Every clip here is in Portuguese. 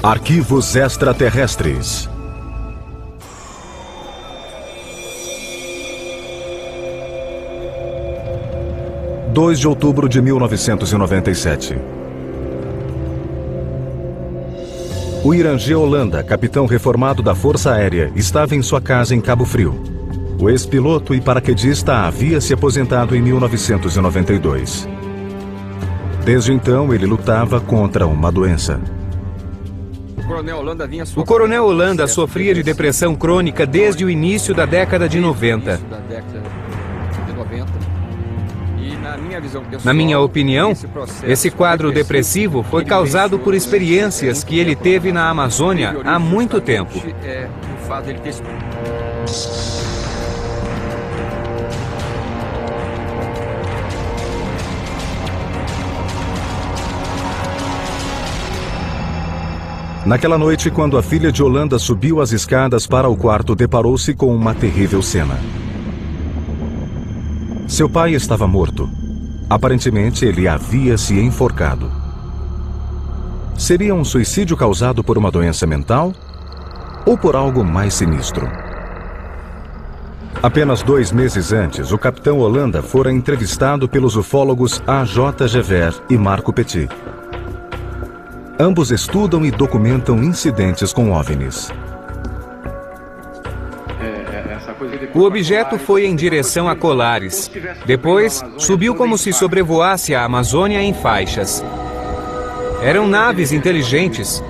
Arquivos extraterrestres. (2 de outubro de 1997). O Irangê Holanda, capitão reformado da Força Aérea, estava em sua casa em Cabo Frio. O ex-piloto e paraquedista havia se aposentado em 1992. Desde então, ele lutava contra uma doença. O coronel Holanda sofria de depressão crônica desde o início da década de 90. Na minha opinião, esse quadro depressivo foi causado por experiências que ele teve na Amazônia há muito tempo. Naquela noite, quando a filha de Holanda subiu as escadas para o quarto, deparou-se com uma terrível cena. Seu pai estava morto. Aparentemente, ele havia se enforcado. Seria um suicídio causado por uma doença mental? Ou por algo mais sinistro? Apenas 2 meses antes, o capitão Holanda fora entrevistado pelos ufólogos A.J. Gever e Marco Petit. Ambos estudam e documentam incidentes com OVNIs. O objeto foi em direção a Colares. Depois, subiu como se sobrevoasse a Amazônia em faixas. Eram naves inteligentes.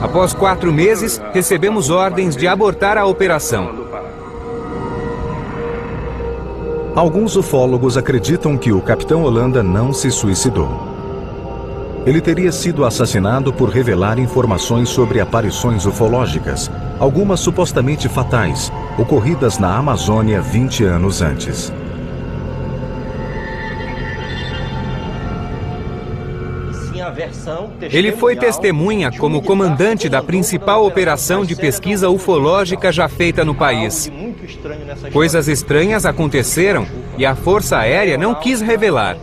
Após 4 meses, recebemos ordens de abortar a operação. Alguns ufólogos acreditam que o capitão Holanda não se suicidou. Ele teria sido assassinado por revelar informações sobre aparições ufológicas, algumas supostamente fatais, ocorridas na Amazônia 20 anos antes. Ele foi testemunha como comandante da principal operação de pesquisa ufológica já feita no país. Coisas estranhas aconteceram e a Força Aérea não quis revelar.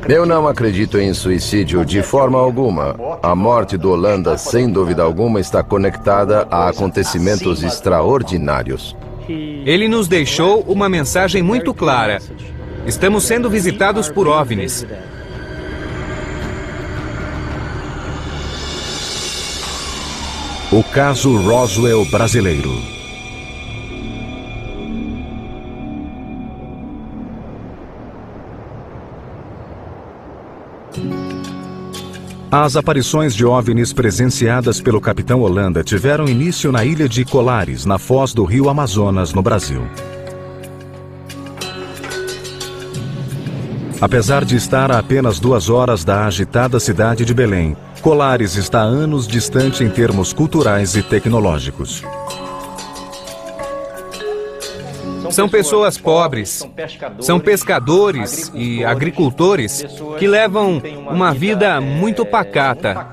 Eu não acredito em suicídio de forma alguma. A morte do Holanda, sem dúvida alguma, está conectada a acontecimentos extraordinários. Ele nos deixou uma mensagem muito clara. Estamos sendo visitados por OVNIs. O caso Roswell brasileiro. As aparições de OVNIs presenciadas pelo capitão Holanda tiveram início na ilha de Colares, na foz do rio Amazonas, no Brasil. Apesar de estar a apenas 2 horas da agitada cidade de Belém, Colares está anos distante em termos culturais e tecnológicos. São pessoas pobres, são pescadores e agricultores que levam uma vida muito pacata.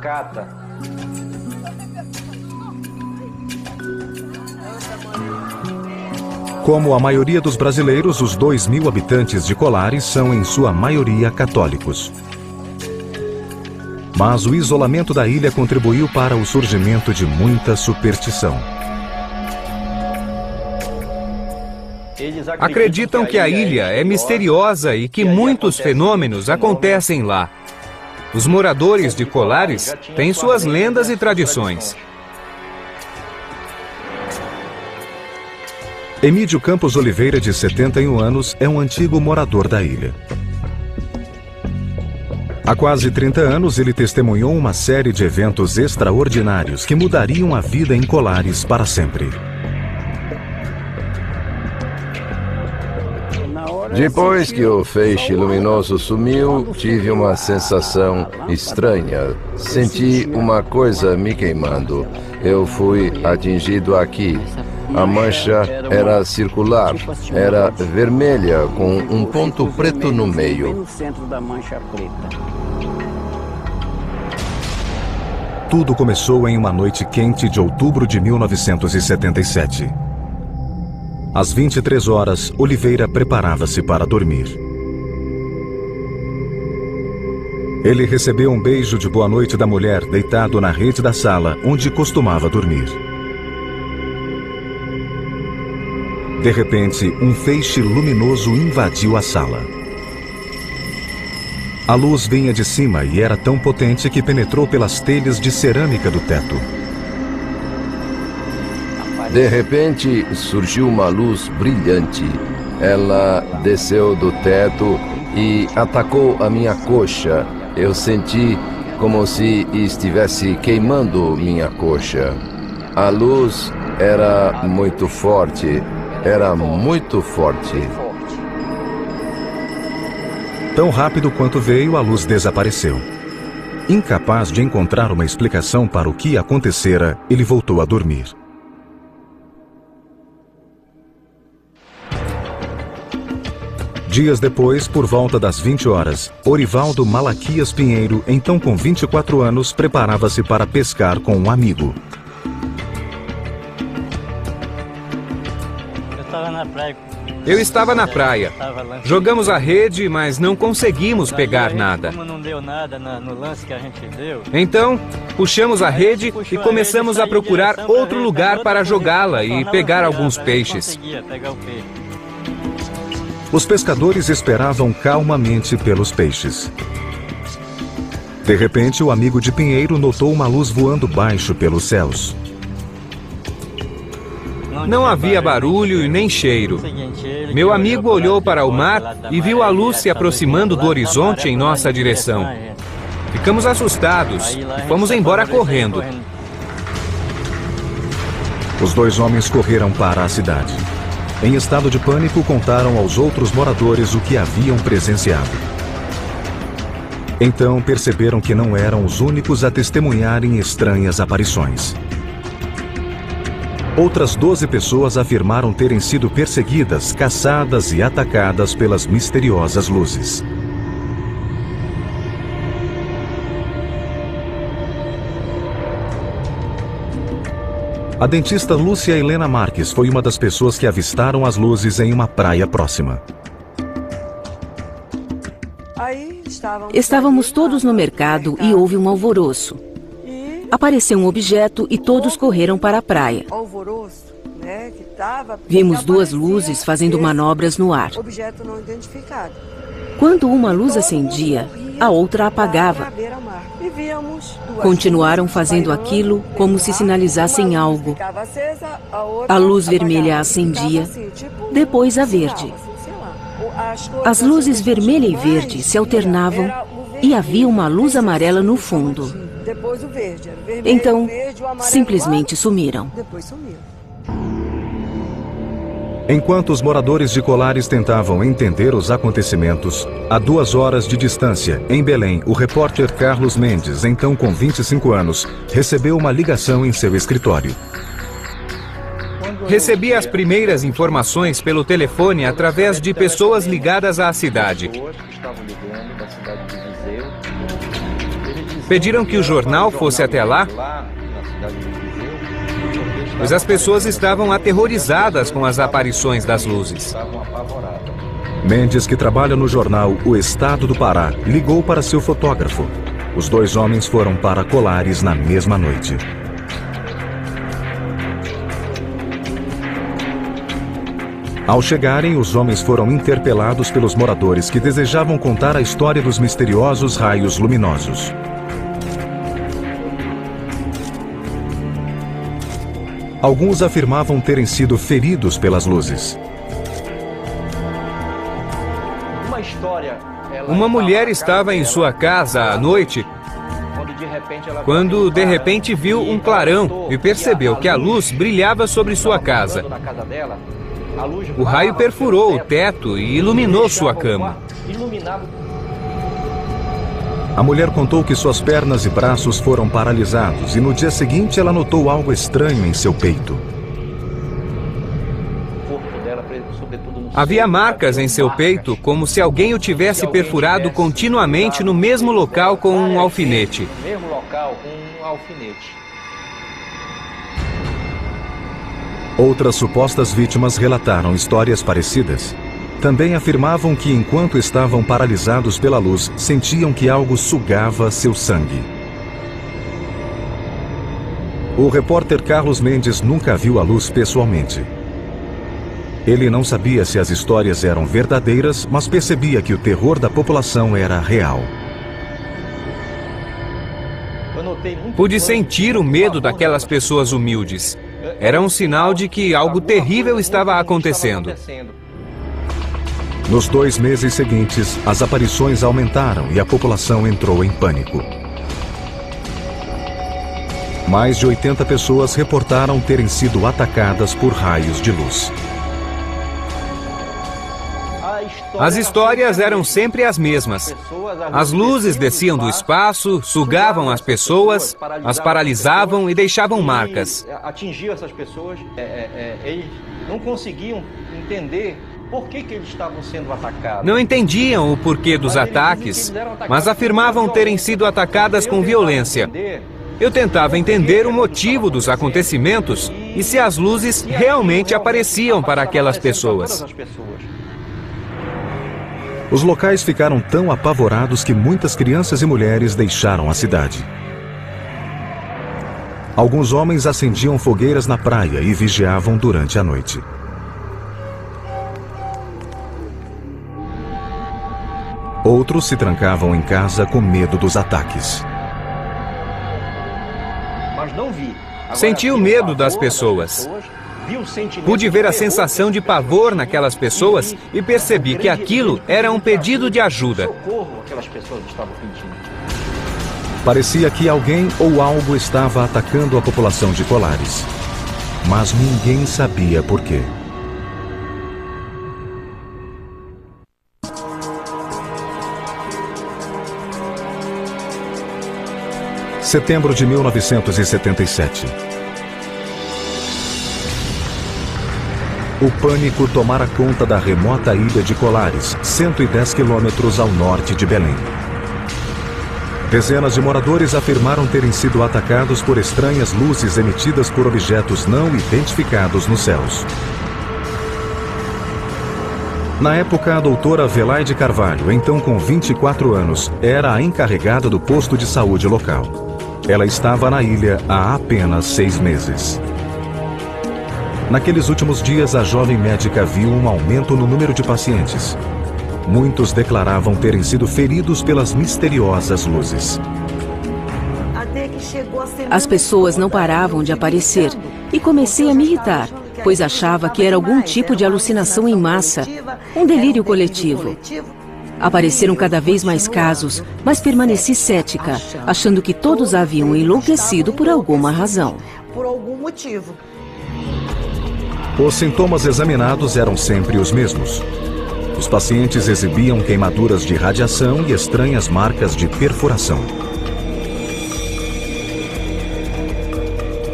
Como a maioria dos brasileiros, os 2.000 habitantes de Colares são, em sua maioria, católicos. Mas o isolamento da ilha contribuiu para o surgimento de muita superstição. Acreditam que a ilha é misteriosa e que muitos fenômenos acontecem lá. Os moradores de Colares têm suas lendas e tradições. Emídio Campos Oliveira, de 71 anos, é um antigo morador da ilha. Há quase 30 anos, ele testemunhou uma série de eventos extraordinários que mudariam a vida em Colares para sempre. Depois que o feixe luminoso sumiu, tive uma sensação estranha. Senti uma coisa me queimando. Eu fui atingido aqui. A mancha era circular, era vermelha, com um ponto preto no meio. Tudo começou em uma noite quente de outubro de 1977. Às 23 horas, Oliveira preparava-se para dormir. Ele recebeu um beijo de boa noite da mulher deitado na rede da sala onde costumava dormir. De repente, um feixe luminoso invadiu a sala. A luz vinha de cima e era tão potente que penetrou pelas telhas de cerâmica do teto. De repente, surgiu uma luz brilhante. Ela desceu do teto e atacou a minha coxa. Eu senti como se estivesse queimando minha coxa. A luz era muito forte. Era muito forte. Tão rápido quanto veio, a luz desapareceu. Incapaz de encontrar uma explicação para o que acontecera, ele voltou a dormir. Dias depois, por volta das 20 horas, Orivaldo Malaquias Pinheiro, então com 24 anos, preparava-se para pescar com um amigo. Eu estava na praia. Jogamos a rede, mas não conseguimos pegar nada. Como não deu nada no lance que a gente deu. Então, puxamos a rede e começamos a procurar outro lugar para jogá-la e pegar alguns peixes. Os pescadores esperavam calmamente pelos peixes. De repente, o amigo de Pinheiro notou uma luz voando baixo pelos céus. Não havia barulho e nem cheiro. Meu amigo olhou para o mar e viu a luz se aproximando do horizonte em nossa direção. Ficamos assustados e fomos embora correndo. Os dois homens correram para a cidade. Em estado de pânico, contaram aos outros moradores o que haviam presenciado. Então perceberam que não eram os únicos a testemunharem estranhas aparições. Outras 12 pessoas afirmaram terem sido perseguidas, caçadas e atacadas pelas misteriosas luzes. A dentista Lúcia Helena Marques foi uma das pessoas que avistaram as luzes em uma praia próxima. Estávamos todos no mercado e houve um alvoroço. Apareceu um objeto e todos correram para a praia. Vimos duas luzes fazendo manobras no ar. Quando uma luz acendia, a outra apagava. Continuaram fazendo aquilo como se sinalizassem algo. A luz vermelha acendia, depois a verde. As luzes vermelha e verde se alternavam e havia uma luz amarela no fundo. Então, simplesmente sumiram. Enquanto os moradores de Colares tentavam entender os acontecimentos, a 2 horas de distância, em Belém, o repórter Carlos Mendes, então com 25 anos, recebeu uma ligação em seu escritório. Recebi as primeiras informações pelo telefone através de pessoas ligadas à cidade. Pediram que o jornal fosse até lá, pois as pessoas estavam aterrorizadas com as aparições das luzes. Mendes, que trabalha no jornal O Estado do Pará, ligou para seu fotógrafo. Os dois homens foram para Colares na mesma noite. Ao chegarem, os homens foram interpelados pelos moradores que desejavam contar a história dos misteriosos raios luminosos. Alguns afirmavam terem sido feridos pelas luzes. Uma mulher estava em sua casa à noite quando de repente viu um clarão e percebeu que a luz brilhava sobre sua casa. O raio perfurou o teto e iluminou sua cama. A mulher contou que suas pernas e braços foram paralisados e no dia seguinte ela notou algo estranho em seu peito. Havia marcas em seu peito como se alguém o tivesse perfurado continuamente no mesmo local com um alfinete. Outras supostas vítimas relataram histórias parecidas. Também afirmavam que enquanto estavam paralisados pela luz, sentiam que algo sugava seu sangue. O repórter Carlos Mendes nunca viu a luz pessoalmente. Ele não sabia se as histórias eram verdadeiras, mas percebia que o terror da população era real. Pude sentir o medo daquelas pessoas humildes. Era um sinal de que algo terrível estava acontecendo. Nos 2 meses seguintes, as aparições aumentaram e a população entrou em pânico. Mais de 80 pessoas reportaram terem sido atacadas por raios de luz. As histórias eram sempre as mesmas. As luzes desciam do espaço, sugavam as pessoas, as paralisavam e deixavam marcas. Atingiu essas pessoas, eles não conseguiam entender por que eles estavam sendo atacados. Não entendiam o porquê dos ataques, mas afirmavam terem sido atacadas com violência. Eu tentava entender o motivo dos acontecimentos e se as luzes realmente apareciam para aquelas pessoas. Os locais ficaram tão apavorados que muitas crianças e mulheres deixaram a cidade. Alguns homens acendiam fogueiras na praia e vigiavam durante a noite. Outros se trancavam em casa com medo dos ataques. Senti o medo das pessoas. Pude ver a sensação de pavor naquelas pessoas e percebi que aquilo era um pedido de ajuda. Parecia que alguém ou algo estava atacando a população de Colares. Mas ninguém sabia por quê. Setembro de 1977. O pânico tomara conta da remota ilha de Colares, 110 quilômetros ao norte de Belém. Dezenas de moradores afirmaram terem sido atacados por estranhas luzes emitidas por objetos não identificados nos céus. Na época, a doutora Velaide Carvalho, então com 24 anos, era a encarregada do posto de saúde local. Ela estava na ilha há apenas 6 meses. Naqueles últimos dias, a jovem médica viu um aumento no número de pacientes. Muitos declaravam terem sido feridos pelas misteriosas luzes. As pessoas não paravam de aparecer e comecei a me irritar, pois achava que era algum tipo de alucinação em massa, um delírio coletivo. Apareceram cada vez mais casos, mas permaneci cética, achando que todos haviam enlouquecido por alguma razão. Os sintomas examinados eram sempre os mesmos. Os pacientes exibiam queimaduras de radiação e estranhas marcas de perfuração.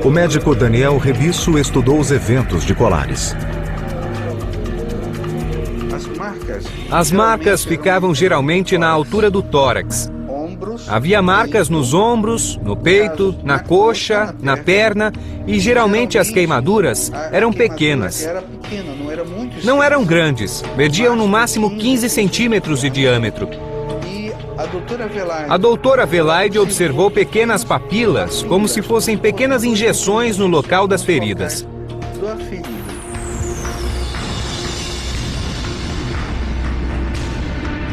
O médico Daniel Rebisso estudou os eventos de Colares. As marcas ficavam geralmente na altura do tórax. Havia marcas nos ombros, no peito, na coxa, na perna e geralmente as queimaduras eram pequenas. Não eram grandes, mediam no máximo 15 centímetros de diâmetro. A doutora Velaide observou pequenas papilas, como se fossem pequenas injeções no local das feridas.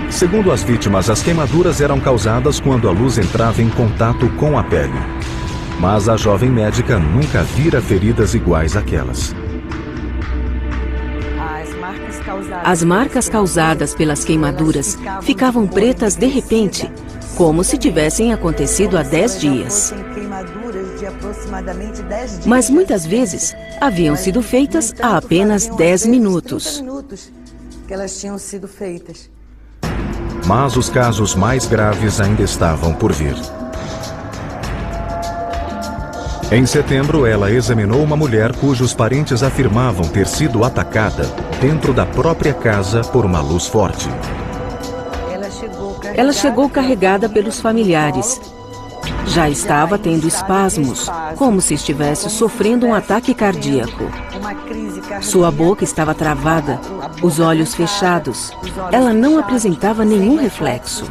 Segundo as vítimas, as queimaduras eram causadas quando a luz entrava em contato com a pele. Mas a jovem médica nunca vira feridas iguais àquelas. As marcas causadas pelas queimaduras ficavam pretas de repente, como se tivessem acontecido há 10 dias. Mas muitas vezes haviam sido feitas há apenas 10 minutos. Mas os casos mais graves ainda estavam por vir. Em setembro, ela examinou uma mulher cujos parentes afirmavam ter sido atacada dentro da própria casa por uma luz forte. Ela chegou carregada pelos familiares. Já estava tendo espasmos, como se estivesse sofrendo um ataque cardíaco. Sua boca estava travada, os olhos fechados. Ela não apresentava nenhum reflexo.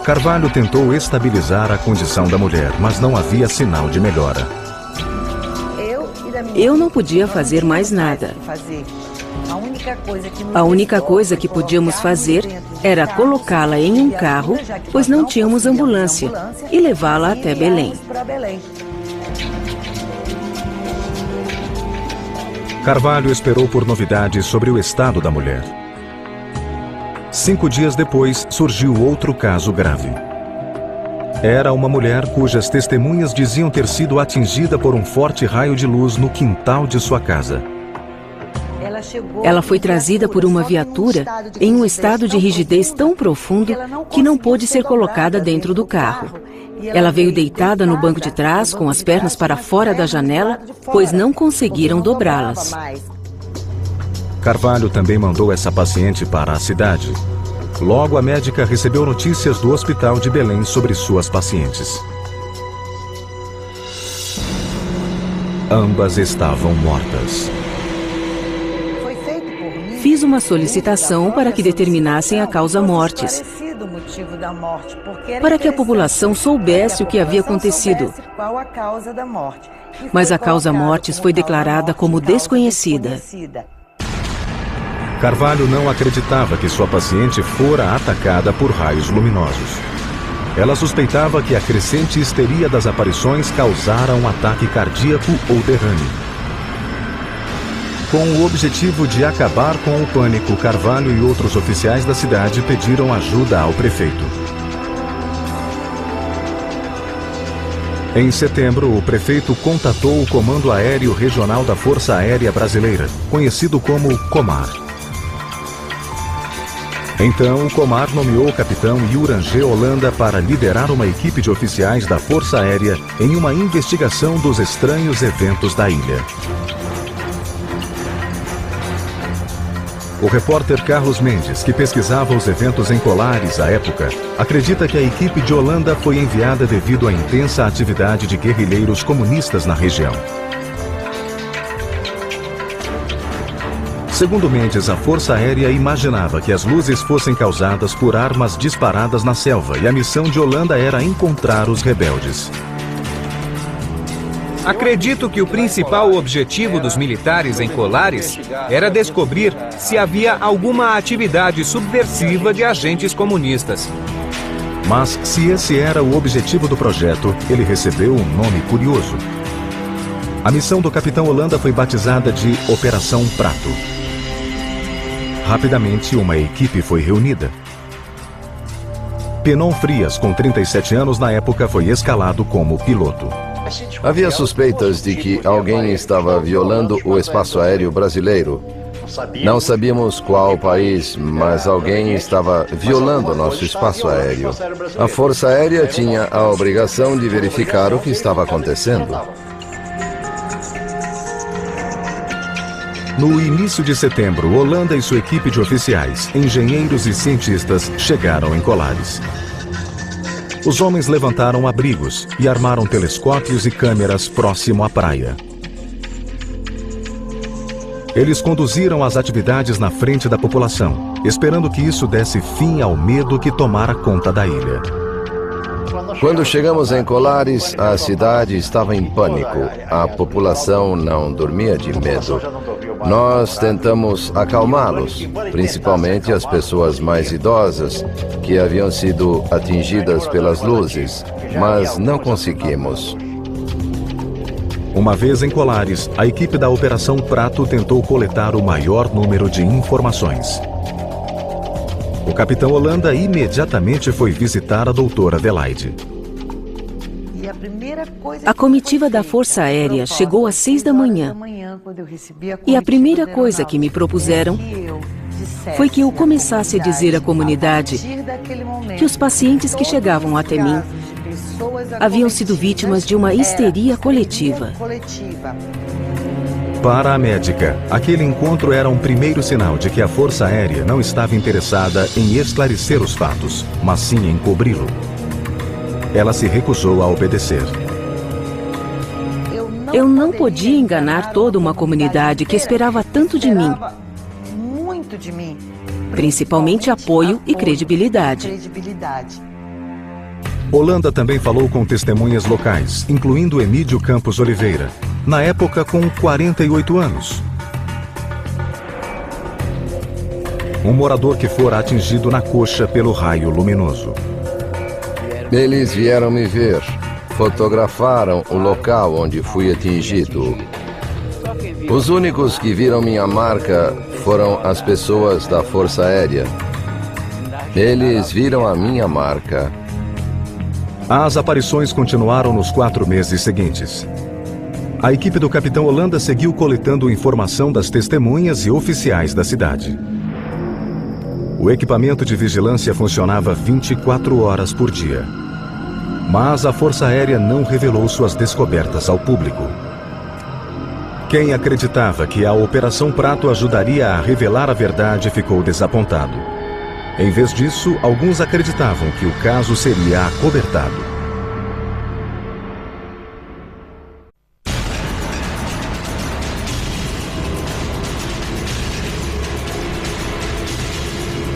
Carvalho tentou estabilizar a condição da mulher, mas não havia sinal de melhora. Eu não podia fazer mais nada. A única coisa que podíamos fazer era colocá-la em um carro, pois não tínhamos ambulância, e levá-la até Belém. Carvalho esperou por novidades sobre o estado da mulher. 5 dias depois, surgiu outro caso grave. Era uma mulher cujas testemunhas diziam ter sido atingida por um forte raio de luz no quintal de sua casa. Ela foi trazida por uma viatura em um estado de rigidez tão profundo que não pôde ser colocada dentro do carro. Ela veio deitada no banco de trás, com as pernas para fora da janela, pois não conseguiram dobrá-las. Carvalho também mandou essa paciente para a cidade. Logo, a médica recebeu notícias do hospital de Belém sobre suas pacientes. Ambas estavam mortas. Fiz uma solicitação para que determinassem a causa-mortes, para que a população soubesse o que havia acontecido. Mas a causa-mortes foi declarada como desconhecida. Carvalho não acreditava que sua paciente fora atacada por raios luminosos. Ela suspeitava que a crescente histeria das aparições causara um ataque cardíaco ou derrame. Com o objetivo de acabar com o pânico, Carvalho e outros oficiais da cidade pediram ajuda ao prefeito. Em setembro, o prefeito contatou o Comando Aéreo Regional da Força Aérea Brasileira, conhecido como Comar. Então, o Comar nomeou o capitão Yurangê Holanda para liderar uma equipe de oficiais da Força Aérea em uma investigação dos estranhos eventos da ilha. O repórter Carlos Mendes, que pesquisava os eventos em Colares à época, acredita que a equipe de Holanda foi enviada devido à intensa atividade de guerrilheiros comunistas na região. Segundo Mendes, a Força Aérea imaginava que as luzes fossem causadas por armas disparadas na selva e a missão de Holanda era encontrar os rebeldes. Acredito que o principal objetivo dos militares em Colares era descobrir se havia alguma atividade subversiva de agentes comunistas. Mas, se esse era o objetivo do projeto, ele recebeu um nome curioso. A missão do capitão Holanda foi batizada de Operação Prato. Rapidamente, uma equipe foi reunida. Penon Frias, com 37 anos na época, foi escalado como piloto. Havia suspeitas de que alguém estava violando o espaço aéreo brasileiro. Não sabíamos qual país, mas alguém estava violando nosso espaço aéreo. A Força Aérea tinha a obrigação de verificar o que estava acontecendo. No início de setembro, Holanda e sua equipe de oficiais, engenheiros e cientistas chegaram em Colares. Os homens levantaram abrigos e armaram telescópios e câmeras próximo à praia. Eles conduziram as atividades na frente da população, esperando que isso desse fim ao medo que tomara conta da ilha. Quando chegamos em Colares, a cidade estava em pânico. A população não dormia de medo. Nós tentamos acalmá-los, principalmente as pessoas mais idosas, que haviam sido atingidas pelas luzes, mas não conseguimos. Uma vez em Colares, a equipe da Operação Prato tentou coletar o maior número de informações. O capitão Holanda imediatamente foi visitar a doutora Adelaide. A comitiva da Força Aérea chegou às 6 da manhã. E a primeira coisa que me propuseram foi que eu começasse a dizer à comunidade que os pacientes que chegavam até mim haviam sido vítimas de uma histeria coletiva. Para a médica, aquele encontro era um primeiro sinal de que a Força Aérea não estava interessada em esclarecer os fatos, mas sim em cobri-lo. Ela se recusou a obedecer. Eu não podia enganar toda uma comunidade que esperava tanto de mim. Principalmente apoio e credibilidade. Holanda também falou com testemunhas locais, incluindo Emídio Campos Oliveira, na época com 48 anos. Um morador que fora atingido na coxa pelo raio luminoso. Eles vieram me ver, fotografaram o local onde fui atingido. Os únicos que viram minha marca foram as pessoas da Força Aérea. Eles viram a minha marca. As aparições continuaram nos 4 meses seguintes. A equipe do capitão Holanda seguiu coletando informação das testemunhas e oficiais da cidade. O equipamento de vigilância funcionava 24 horas por dia. Mas a Força Aérea não revelou suas descobertas ao público. Quem acreditava que a Operação Prato ajudaria a revelar a verdade ficou desapontado. Em vez disso, alguns acreditavam que o caso seria acobertado.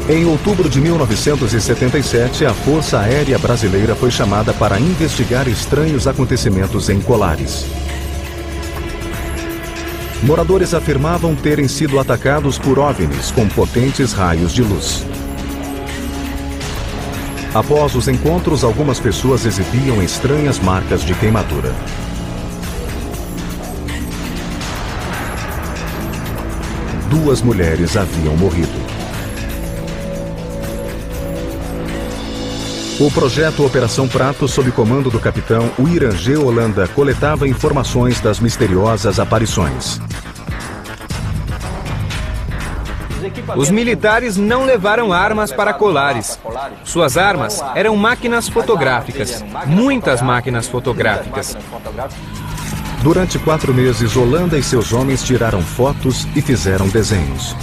Em outubro de 1977, a Força Aérea Brasileira foi chamada para investigar estranhos acontecimentos em Colares. Moradores afirmavam terem sido atacados por OVNIs com potentes raios de luz. Após os encontros, algumas pessoas exibiam estranhas marcas de queimadura. Duas mulheres haviam morrido. O projeto Operação Prato, sob comando do capitão Uirangê Holanda, coletava informações das misteriosas aparições. Os militares não levaram armas para Colares. Suas armas eram máquinas fotográficas, muitas máquinas fotográficas. Durante 4 meses, Holanda e seus homens tiraram fotos e fizeram desenhos.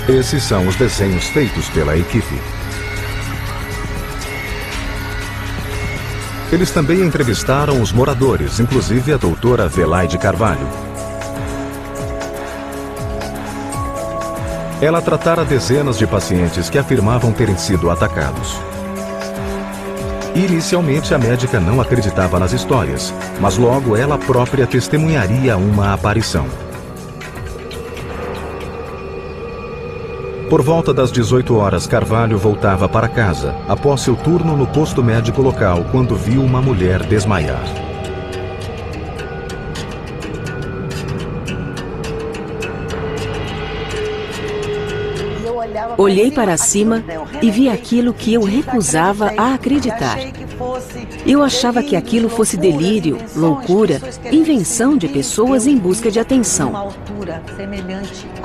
Esses são os desenhos feitos pela equipe. Eles também entrevistaram os moradores, inclusive a doutora Velaide Carvalho. Ela tratara dezenas de pacientes que afirmavam terem sido atacados. Inicialmente, a médica não acreditava nas histórias, mas logo ela própria testemunharia uma aparição. Por volta das 18 horas, Carvalho voltava para casa, após seu turno no posto médico local, quando viu uma mulher desmaiar. Olhei para cima e vi aquilo que eu recusava a acreditar. Eu achava que aquilo fosse delírio, loucura, invenção de pessoas em busca de atenção.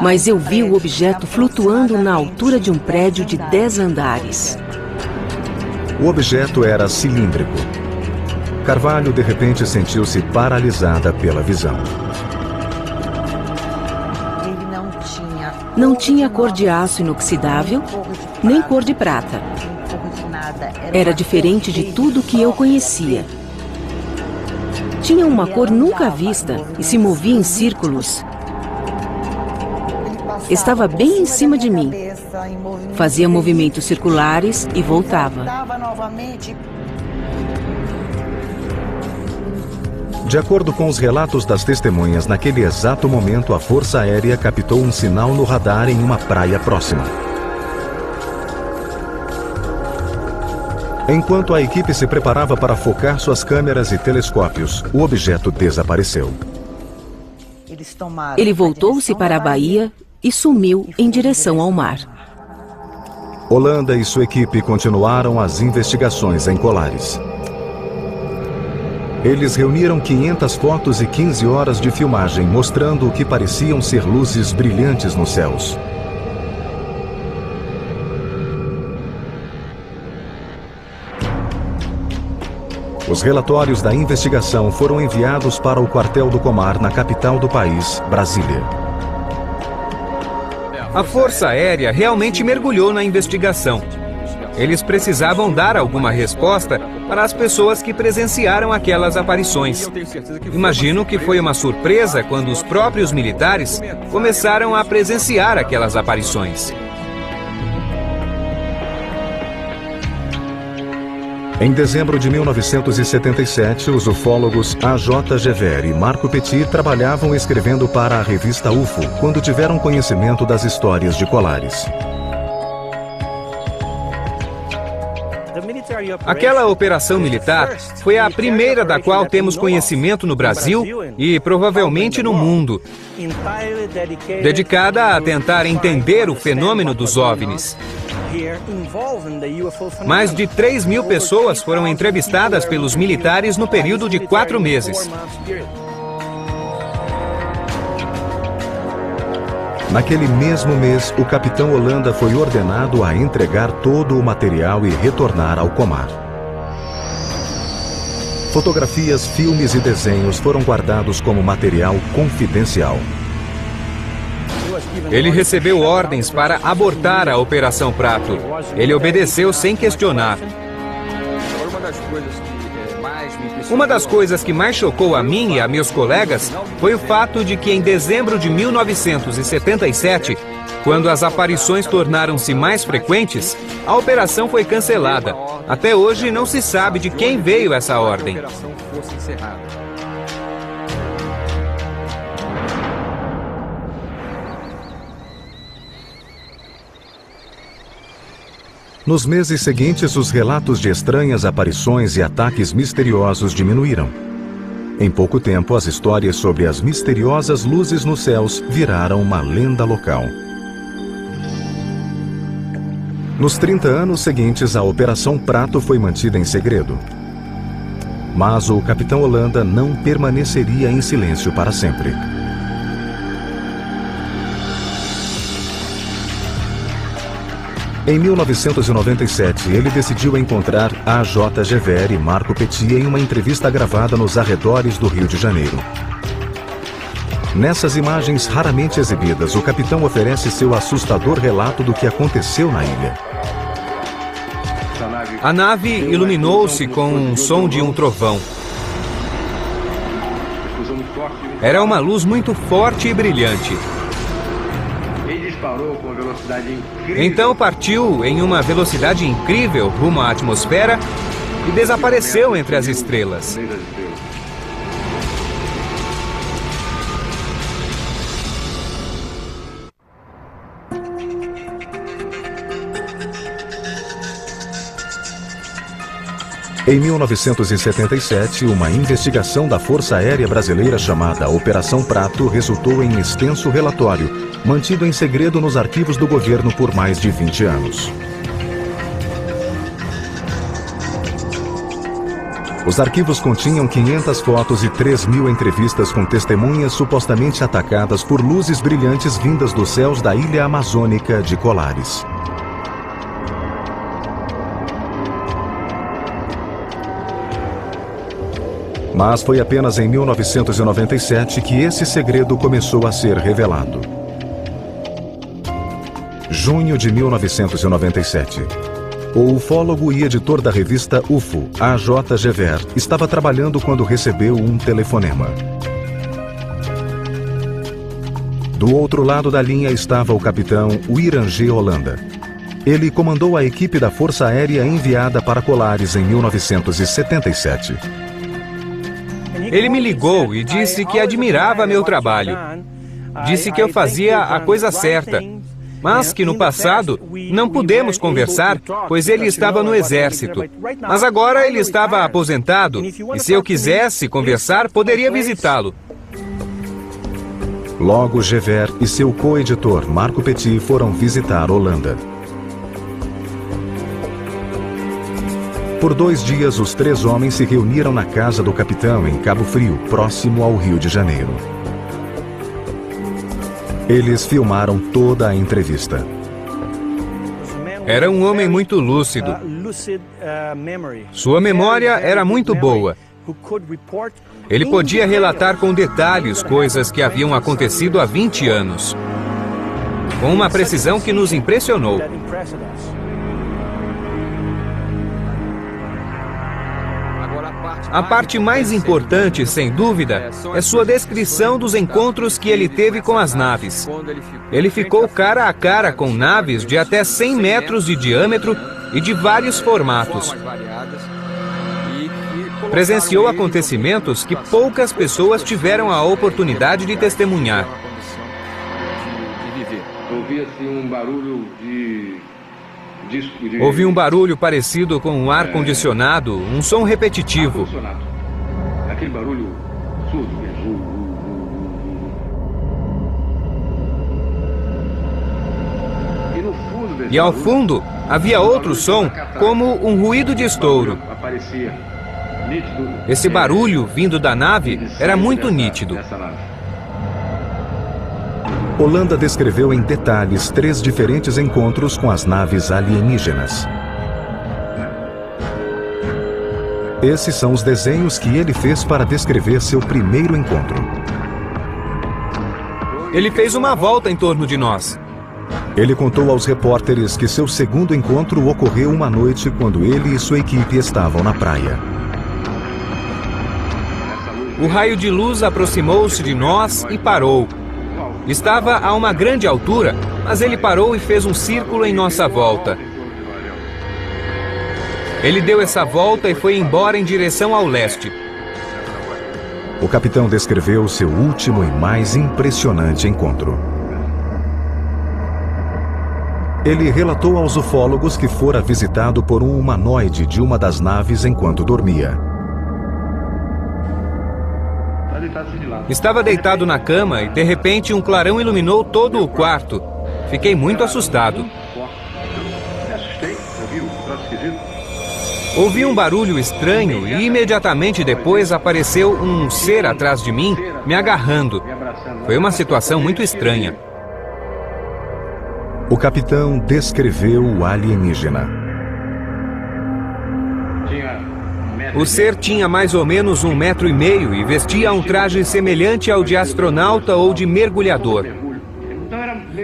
Mas eu vi o objeto flutuando na altura de um prédio de 10 andares. O objeto era cilíndrico. Carvalho, de repente, sentiu-se paralisada pela visão. Não tinha cor de aço inoxidável, nem cor de prata. Era diferente de tudo que eu conhecia. Tinha uma cor nunca vista e se movia em círculos. Estava bem em cima de mim. Fazia movimentos circulares e voltava. De acordo com os relatos das testemunhas, naquele exato momento a Força Aérea captou um sinal no radar em uma praia próxima. Enquanto a equipe se preparava para focar suas câmeras e telescópios, o objeto desapareceu. Ele voltou-se para a baía e sumiu em direção ao mar. Holanda e sua equipe continuaram as investigações em Colares. Eles reuniram 500 fotos e 15 horas de filmagem, mostrando o que pareciam ser luzes brilhantes nos céus. Os relatórios da investigação foram enviados para o quartel do Comar, na capital do país, Brasília. A Força Aérea realmente mergulhou na investigação. Eles precisavam dar alguma resposta para as pessoas que presenciaram aquelas aparições. Imagino que foi uma surpresa quando os próprios militares começaram a presenciar aquelas aparições. Em dezembro de 1977, os ufólogos A.J. Gever e Marco Petit trabalhavam escrevendo para a revista UFO quando tiveram conhecimento das histórias de Colares. Aquela operação militar foi a primeira da qual temos conhecimento no Brasil e provavelmente no mundo, dedicada a tentar entender o fenômeno dos OVNIs. Mais de 3.000 pessoas foram entrevistadas pelos militares no período de 4 meses. Naquele mesmo mês, o capitão Holanda foi ordenado a entregar todo o material e retornar ao Comar. Fotografias, filmes e desenhos foram guardados como material confidencial. Ele recebeu ordens para abortar a Operação Prato. Ele obedeceu sem questionar. Uma das coisas que mais chocou a mim e a meus colegas foi o fato de que em dezembro de 1977, quando as aparições tornaram-se mais frequentes, a operação foi cancelada. Até hoje não se sabe de quem veio essa ordem. Nos meses seguintes, os relatos de estranhas aparições e ataques misteriosos diminuíram. Em pouco tempo, as histórias sobre as misteriosas luzes nos céus viraram uma lenda local. Nos 30 anos seguintes, a Operação Prato foi mantida em segredo. Mas o capitão Holanda não permaneceria em silêncio para sempre. Em 1997, ele decidiu encontrar A.J. Gever e Marco Petit em uma entrevista gravada nos arredores do Rio de Janeiro. Nessas imagens raramente exibidas, o capitão oferece seu assustador relato do que aconteceu na ilha. A nave iluminou-se com um som de um trovão. Era uma luz muito forte e brilhante. Então partiu em uma velocidade incrível rumo à atmosfera e desapareceu entre as estrelas. Em 1977, uma investigação da Força Aérea Brasileira chamada Operação Prato resultou em extenso relatório, mantido em segredo nos arquivos do governo por mais de 20 anos. Os arquivos continham 500 fotos e 3.000 entrevistas com testemunhas supostamente atacadas por luzes brilhantes vindas dos céus da ilha amazônica de Colares. Mas foi apenas em 1997 que esse segredo começou a ser revelado. Junho de 1997. O ufólogo e editor da revista UFO, A.J. Gever, estava trabalhando quando recebeu um telefonema. Do outro lado da linha estava o capitão Wirangê Holanda. Ele comandou a equipe da Força Aérea enviada para Colares em 1977. Ele me ligou e disse que admirava meu trabalho. Disse que eu fazia a coisa certa, mas que no passado não pudemos conversar, pois ele estava no exército. Mas agora ele estava aposentado e se eu quisesse conversar, poderia visitá-lo. Logo, Gever e seu co-editor Marco Petit foram visitar Holanda. Por 2 dias, os 3 homens se reuniram na casa do capitão em Cabo Frio, próximo ao Rio de Janeiro. Eles filmaram toda a entrevista. Era um homem muito lúcido. Sua memória era muito boa. Ele podia relatar com detalhes coisas que haviam acontecido há 20 anos, com uma precisão que nos impressionou. A parte mais importante, sem dúvida, é sua descrição dos encontros que ele teve com as naves. Ele ficou cara a cara com naves de até 100 metros de diâmetro e de vários formatos. Presenciou acontecimentos que poucas pessoas tiveram a oportunidade de testemunhar. Ouvi um barulho parecido com um ar-condicionado, um som repetitivo. Aquele barulho surdo. E ao fundo havia outro som, como um ruído de estouro. Esse barulho vindo da nave era muito nítido. Holanda descreveu em detalhes 3 diferentes encontros com as naves alienígenas. Esses são os desenhos que ele fez para descrever seu primeiro encontro. Ele fez uma volta em torno de nós. Ele contou aos repórteres que seu segundo encontro ocorreu uma noite quando ele e sua equipe estavam na praia. O raio de luz aproximou-se de nós e parou. Estava a uma grande altura, mas ele parou e fez um círculo em nossa volta. Ele deu essa volta e foi embora em direção ao leste. O capitão descreveu seu último e mais impressionante encontro. Ele relatou aos ufólogos que fora visitado por um humanoide de uma das naves enquanto dormia. Estava deitado na cama e, de repente, um clarão iluminou todo o quarto. Fiquei muito assustado. Ouvi um barulho estranho e, imediatamente depois, apareceu um ser atrás de mim, me agarrando. Foi uma situação muito estranha. O capitão descreveu o alienígena. O ser tinha mais ou menos 1,5 metros e vestia um traje semelhante ao de astronauta ou de mergulhador.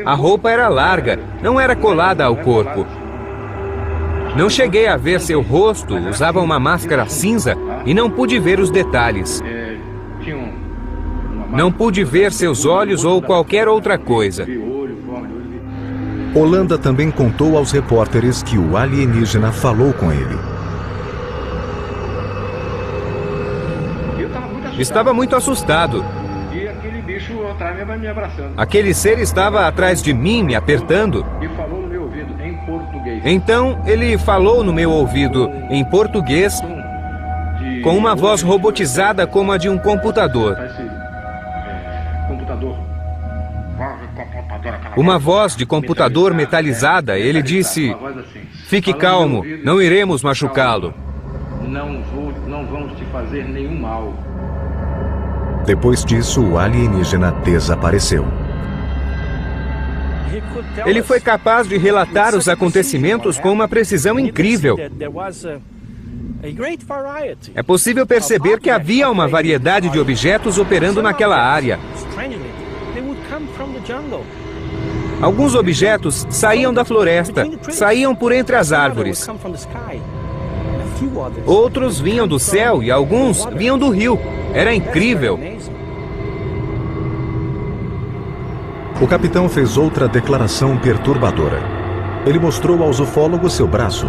A roupa era larga, não era colada ao corpo. Não cheguei a ver seu rosto, usava uma máscara cinza e não pude ver os detalhes. Não pude ver seus olhos ou qualquer outra coisa. Holanda também contou aos repórteres que o alienígena falou com ele. Estava muito assustado. E aquele bicho atrás me abraçando. Aquele ser estava atrás de mim, me apertando. E falou no meu ouvido em português. Então ele falou no meu ouvido em português, com uma voz robotizada como a de um computador. Uma voz de computador metalizada. Ele disse: "Fique calmo, não iremos machucá-lo. Não vamos te fazer nenhum mal." Depois disso, o alienígena desapareceu. Ele foi capaz de relatar os acontecimentos com uma precisão incrível. É possível perceber que havia uma variedade de objetos operando naquela área. Alguns objetos saíam da floresta, saíam por entre as árvores. Outros vinham do céu e alguns vinham do rio. Era incrível. O capitão fez outra declaração perturbadora. Ele mostrou aos ufólogos seu braço.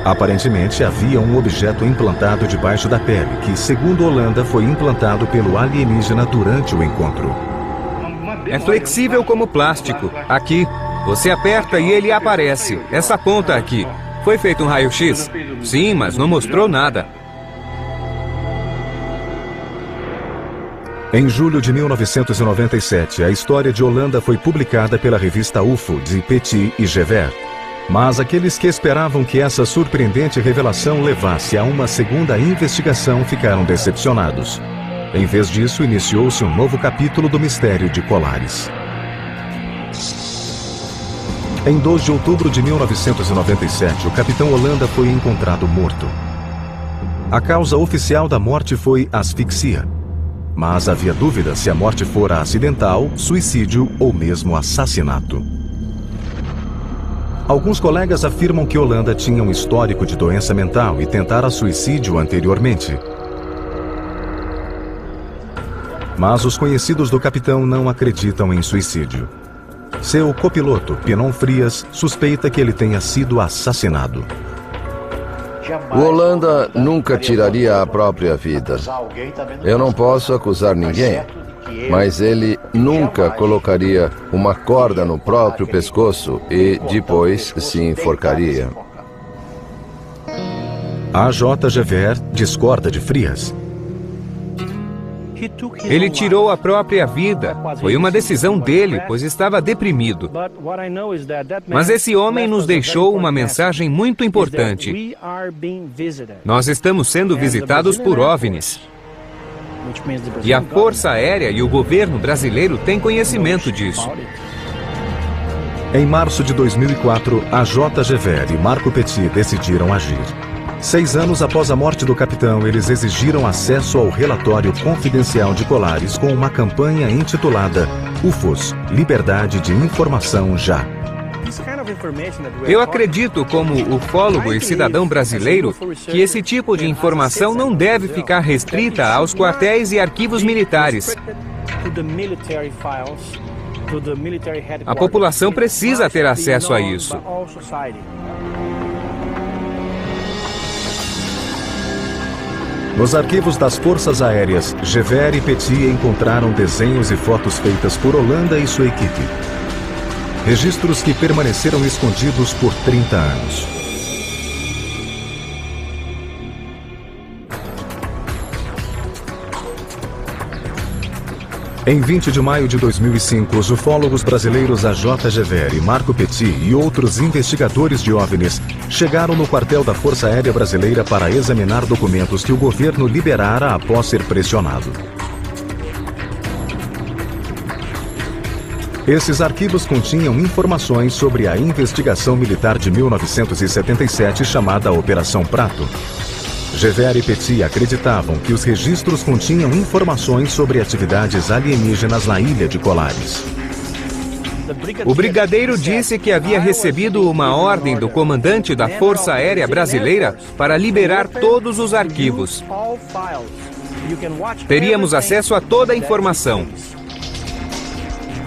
Aparentemente, havia um objeto implantado debaixo da pele, que, segundo Holanda, foi implantado pelo alienígena durante o encontro. É flexível como plástico. Aqui, você aperta e ele aparece. Essa ponta aqui. Foi feito um raio-x? Sim, mas não mostrou nada. Em julho de 1997, a história de Holanda foi publicada pela revista UFO de Petit e Gever. Mas aqueles que esperavam que essa surpreendente revelação levasse a uma segunda investigação ficaram decepcionados. Em vez disso, iniciou-se um novo capítulo do mistério de Colares. Em 2 de outubro de 1997, o capitão Holanda foi encontrado morto. A causa oficial da morte foi asfixia. Mas havia dúvida se a morte fora acidental, suicídio ou mesmo assassinato. Alguns colegas afirmam que Holanda tinha um histórico de doença mental e tentara suicídio anteriormente. Mas os conhecidos do capitão não acreditam em suicídio. Seu copiloto, Pinon Frias, suspeita que ele tenha sido assassinado. O Holanda nunca tiraria a própria vida. Eu não posso acusar ninguém, mas ele nunca colocaria uma corda no próprio pescoço e depois se enforcaria. A J. Gever discorda de Frias. Ele tirou a própria vida. Foi uma decisão dele, pois estava deprimido. Mas esse homem nos deixou uma mensagem muito importante. Nós estamos sendo visitados por OVNIs. E a Força Aérea e o governo brasileiro têm conhecimento disso. Em março de 2004, a J. Gever e Marco Petit decidiram agir. 6 anos após a morte do capitão, eles exigiram acesso ao relatório confidencial de Colares com uma campanha intitulada UFOS, Liberdade de Informação Já. Eu acredito, como ufólogo e cidadão brasileiro, que esse tipo de informação não deve ficar restrita aos quartéis e arquivos militares. A população precisa ter acesso a isso. Nos arquivos das Forças Aéreas, Gever e Petit encontraram desenhos e fotos feitas por Holanda e sua equipe. Registros que permaneceram escondidos por 30 anos. Em 20 de maio de 2005, os ufólogos brasileiros A.J. Gever e Marco Petit e outros investigadores de OVNIs chegaram no quartel da Força Aérea Brasileira para examinar documentos que o governo liberara após ser pressionado. Esses arquivos continham informações sobre a investigação militar de 1977 chamada Operação Prato. Gever e Petit acreditavam que os registros continham informações sobre atividades alienígenas na ilha de Colares. O brigadeiro disse que havia recebido uma ordem do comandante da Força Aérea Brasileira para liberar todos os arquivos. Teríamos acesso a toda a informação.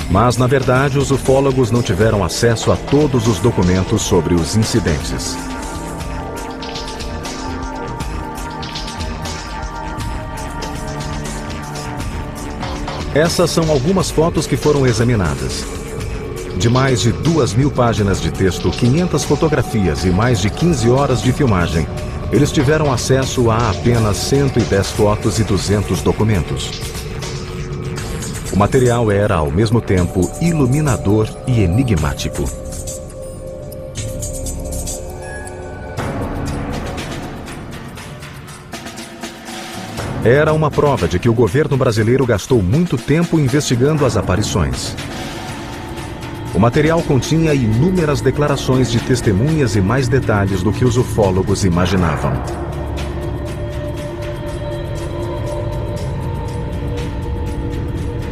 Mas, na verdade, os ufólogos não tiveram acesso a todos os documentos sobre os incidentes. Essas são algumas fotos que foram examinadas. De mais de 2.000 páginas de texto, 500 fotografias e mais de 15 horas de filmagem, eles tiveram acesso a apenas 110 fotos e 200 documentos. O material era, ao mesmo tempo, iluminador e enigmático. Era uma prova de que o governo brasileiro gastou muito tempo investigando as aparições. O material continha inúmeras declarações de testemunhas e mais detalhes do que os ufólogos imaginavam.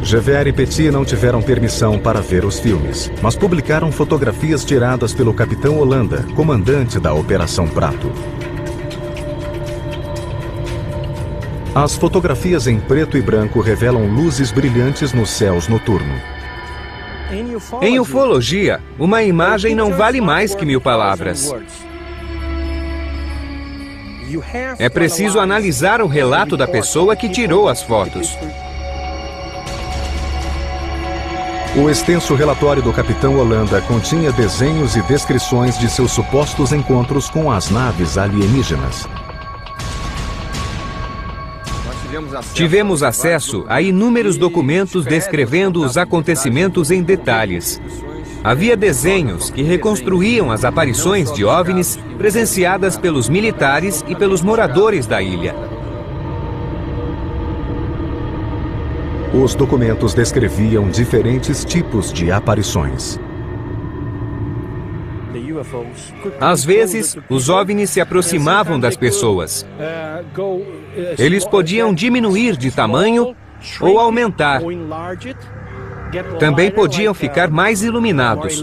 Gever e Petit não tiveram permissão para ver os filmes, mas publicaram fotografias tiradas pelo capitão Holanda, comandante da Operação Prato. As fotografias em preto e branco revelam luzes brilhantes nos céus noturnos. Em ufologia, uma imagem não vale mais que 1000 palavras. É preciso analisar o relato da pessoa que tirou as fotos. O extenso relatório do capitão Holanda continha desenhos e descrições de seus supostos encontros com as naves alienígenas. Tivemos acesso a inúmeros documentos descrevendo os acontecimentos em detalhes. Havia desenhos que reconstruíam as aparições de OVNIs presenciadas pelos militares e pelos moradores da ilha. Os documentos descreviam diferentes tipos de aparições. Às vezes, os OVNIs se aproximavam das pessoas. Eles podiam diminuir de tamanho ou aumentar. Também podiam ficar mais iluminados.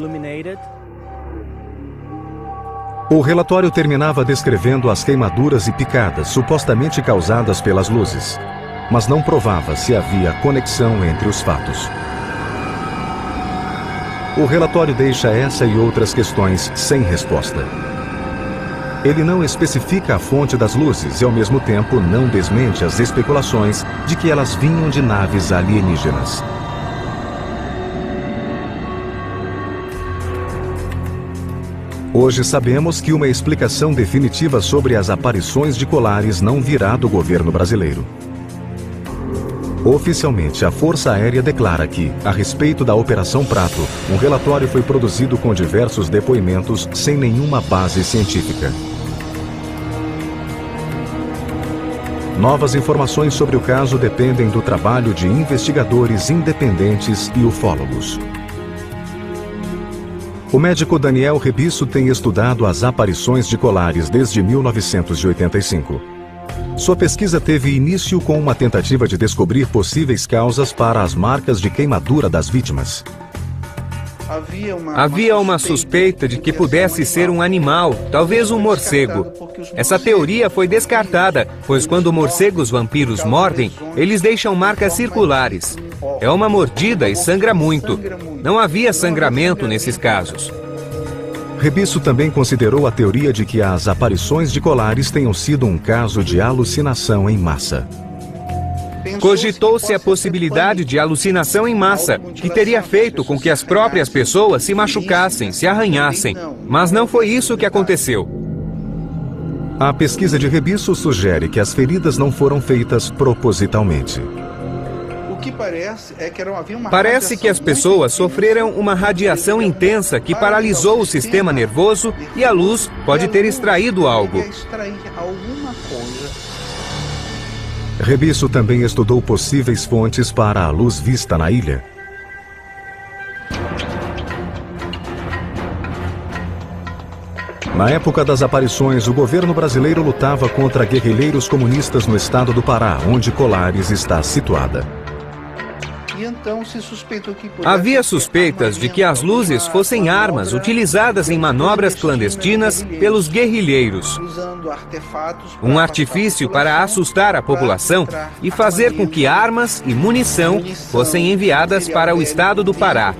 O relatório terminava descrevendo as queimaduras e picadas supostamente causadas pelas luzes, mas não provava se havia conexão entre os fatos. O relatório deixa essa e outras questões sem resposta. Ele não especifica a fonte das luzes e, ao mesmo tempo, não desmente as especulações de que elas vinham de naves alienígenas. Hoje sabemos que uma explicação definitiva sobre as aparições de colares não virá do governo brasileiro. Oficialmente, a Força Aérea declara que, a respeito da Operação Prato, um relatório foi produzido com diversos depoimentos sem nenhuma base científica. Novas informações sobre o caso dependem do trabalho de investigadores independentes e ufólogos. O médico Daniel Rebisso tem estudado as aparições de colares desde 1985. Sua pesquisa teve início com uma tentativa de descobrir possíveis causas para as marcas de queimadura das vítimas. Havia uma suspeita de que pudesse ser um animal, talvez um morcego. Essa teoria foi descartada, pois quando morcegos vampiros mordem, eles deixam marcas circulares. É uma mordida e sangra muito. Não havia sangramento nesses casos. Rebisso também considerou a teoria de que as aparições de colares tenham sido um caso de alucinação em massa. Cogitou-se a possibilidade de alucinação em massa, que teria feito com que as próprias pessoas se machucassem, se arranhassem. Mas não foi isso que aconteceu. A pesquisa de Rebisso sugere que as feridas não foram feitas propositalmente. Parece que as pessoas sofreram uma radiação intensa que paralisou o sistema nervoso e a luz pode ter extraído algo. Rebisso também estudou possíveis fontes para a luz vista na ilha. Na época das aparições, o governo brasileiro lutava contra guerrilheiros comunistas no estado do Pará, onde Colares está situada. Havia suspeitas de que as luzes fossem armas utilizadas em manobras clandestinas pelos guerrilheiros. Um artifício para assustar a população e fazer com que armas e munição fossem enviadas para o estado do Pará.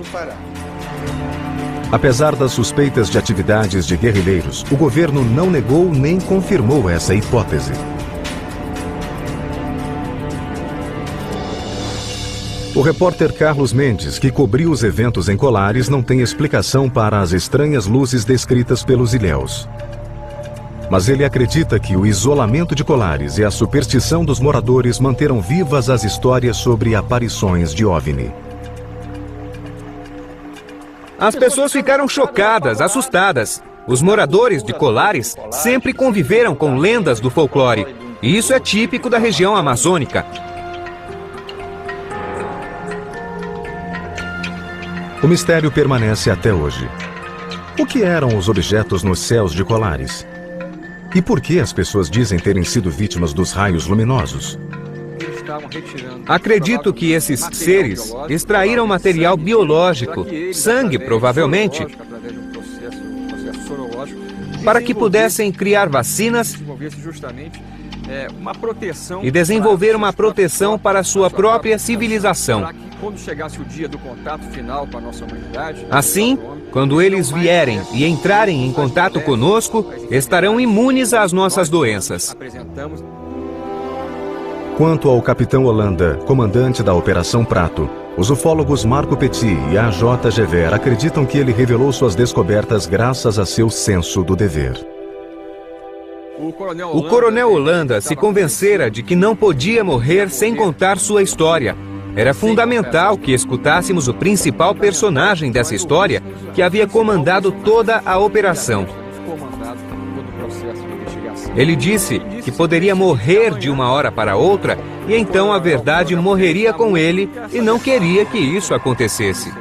Apesar das suspeitas de atividades de guerrilheiros, o governo não negou nem confirmou essa hipótese. O repórter Carlos Mendes, que cobriu os eventos em Colares, não tem explicação para as estranhas luzes descritas pelos ilhéus. Mas ele acredita que o isolamento de Colares e a superstição dos moradores manteram vivas as histórias sobre aparições de OVNI. As pessoas ficaram chocadas, assustadas. Os moradores de Colares sempre conviveram com lendas do folclore. E isso é típico da região amazônica. O mistério permanece até hoje. O que eram os objetos nos céus de Colares? E por que as pessoas dizem terem sido vítimas dos raios luminosos? Acredito que esses seres extraíram material biológico, sangue provavelmente, para que pudessem criar vacinas e desenvolver uma proteção para a sua própria civilização. Assim, quando eles vierem e entrarem em contato conosco, estarão imunes às nossas doenças. Quanto ao Capitão Holanda, comandante da Operação Prato, os ufólogos Marco Petit e A.J. Gever acreditam que ele revelou suas descobertas graças a seu senso do dever. O coronel Holanda se convencera de que não podia morrer sem contar sua história. Era fundamental que escutássemos o principal personagem dessa história, que havia comandado toda a operação. Ele disse que poderia morrer de uma hora para outra e então a verdade morreria com ele e não queria que isso acontecesse.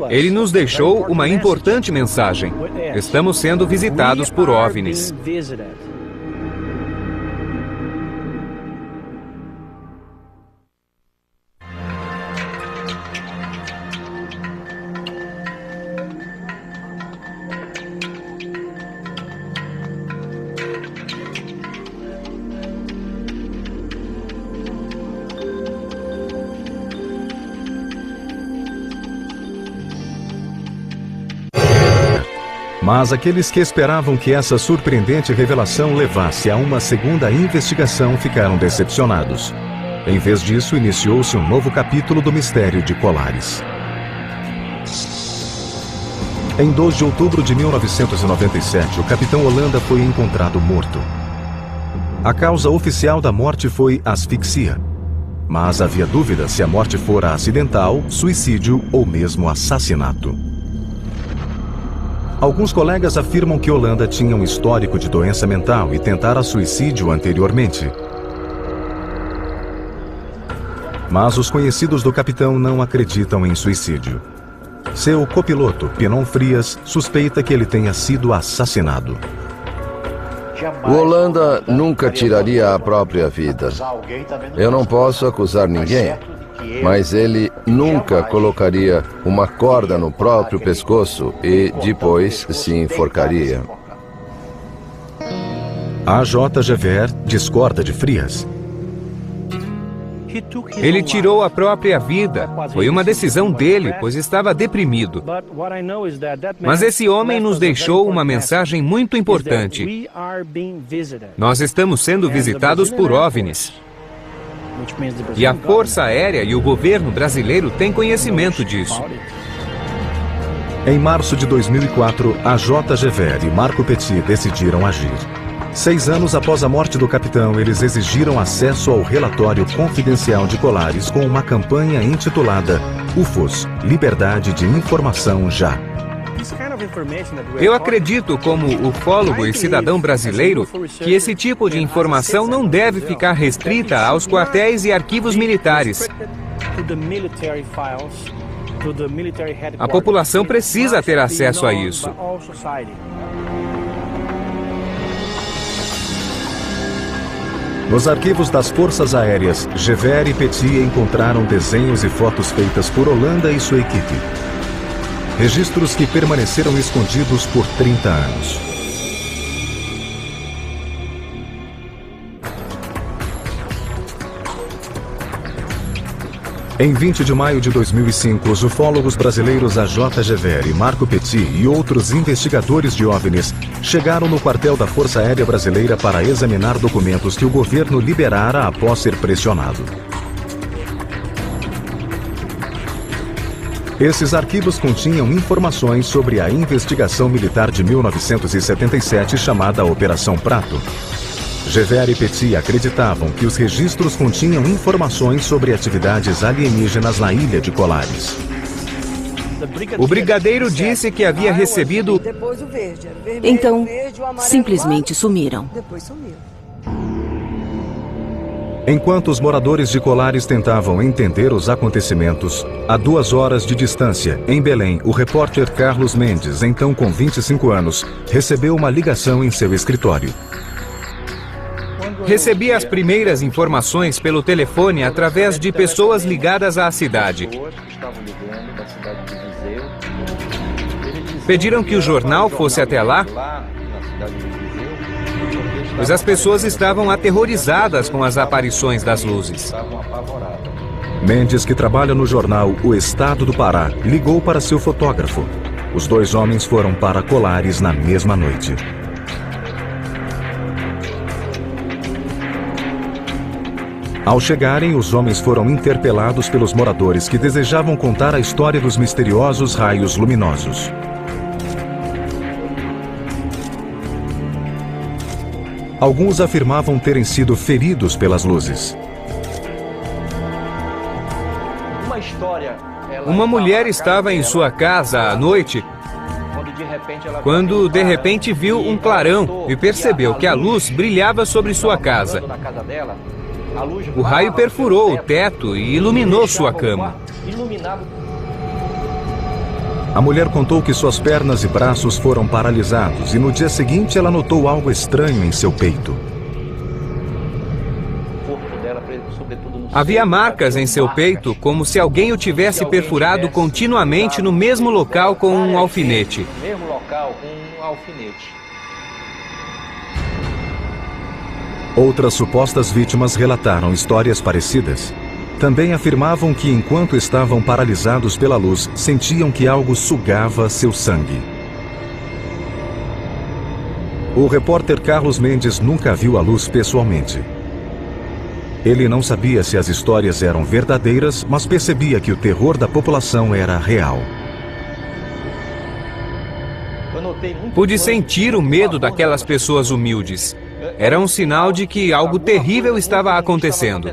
Ele nos deixou uma importante mensagem. Estamos sendo visitados por OVNIs. Mas aqueles que esperavam que essa surpreendente revelação levasse a uma segunda investigação ficaram decepcionados. Em vez disso, iniciou-se um novo capítulo do mistério de Colares. Em 2 de outubro de 1997, o capitão Holanda foi encontrado morto. A causa oficial da morte foi asfixia. Mas havia dúvida se a morte fora acidental, suicídio ou mesmo assassinato. Alguns colegas afirmam que Holanda tinha um histórico de doença mental e tentara suicídio anteriormente. Mas os conhecidos do capitão não acreditam em suicídio. Seu copiloto, Pinon Frias, suspeita que ele tenha sido assassinado. O Holanda nunca tiraria a própria vida. Eu não posso acusar ninguém, mas ele nunca colocaria uma corda no próprio pescoço e depois se enforcaria. A J. Gever discorda de Frias. Ele tirou a própria vida. Foi uma decisão dele, pois estava deprimido. Mas esse homem nos deixou uma mensagem muito importante. Nós estamos sendo visitados por OVNIs. E a Força Aérea e o governo brasileiro têm conhecimento disso. Em março de 2004, a J. Gever e Marco Petit decidiram agir. 6 anos após a morte do capitão, eles exigiram acesso ao relatório confidencial de Colares com uma campanha intitulada UFOs, Liberdade de Informação Já. Eu acredito, como ufólogo e cidadão brasileiro, que esse tipo de informação não deve ficar restrita aos quartéis e arquivos militares. A população precisa ter acesso a isso. Nos arquivos das Forças Aéreas, Gever e Petit encontraram desenhos e fotos feitas por Holanda e sua equipe. Registros que permaneceram escondidos por 30 anos. Em 20 de maio de 2005, os ufólogos brasileiros A.J. Gever e Marco Petit e outros investigadores de OVNIs chegaram no quartel da Força Aérea Brasileira para examinar documentos que o governo liberara após ser pressionado. Esses arquivos continham informações sobre a investigação militar de 1977 chamada Operação Prato. Gever e Petit acreditavam que os registros continham informações sobre atividades alienígenas na ilha de Colares. O brigadeiro disse que havia recebido... Então, simplesmente sumiram. Enquanto os moradores de Colares tentavam entender os acontecimentos, a 2 horas de distância, em Belém, o repórter Carlos Mendes, então com 25 anos, recebeu uma ligação em seu escritório. Recebi as primeiras informações pelo telefone através de pessoas ligadas à cidade. Pediram que o jornal fosse até lá, pois as pessoas estavam aterrorizadas com as aparições das luzes. Mendes, que trabalha no jornal O Estado do Pará, ligou para seu fotógrafo. Os 2 homens foram para Colares na mesma noite. Ao chegarem, os homens foram interpelados pelos moradores que desejavam contar a história dos misteriosos raios luminosos. Alguns afirmavam terem sido feridos pelas luzes. Uma mulher estava em sua casa à noite quando de repente viu um clarão e percebeu que a luz brilhava sobre sua casa. O raio perfurou o teto e iluminou sua cama. A mulher contou que suas pernas e braços foram paralisados e no dia seguinte ela notou algo estranho em seu peito. Havia marcas em seu peito, como se alguém o tivesse perfurado continuamente no mesmo local com um alfinete. Outras supostas vítimas relataram histórias parecidas. Também afirmavam que enquanto estavam paralisados pela luz, sentiam que algo sugava seu sangue. O repórter Carlos Mendes nunca viu a luz pessoalmente. Ele não sabia se as histórias eram verdadeiras, mas percebia que o terror da população era real. Pude sentir o medo daquelas pessoas humildes. Era um sinal de que algo terrível estava acontecendo.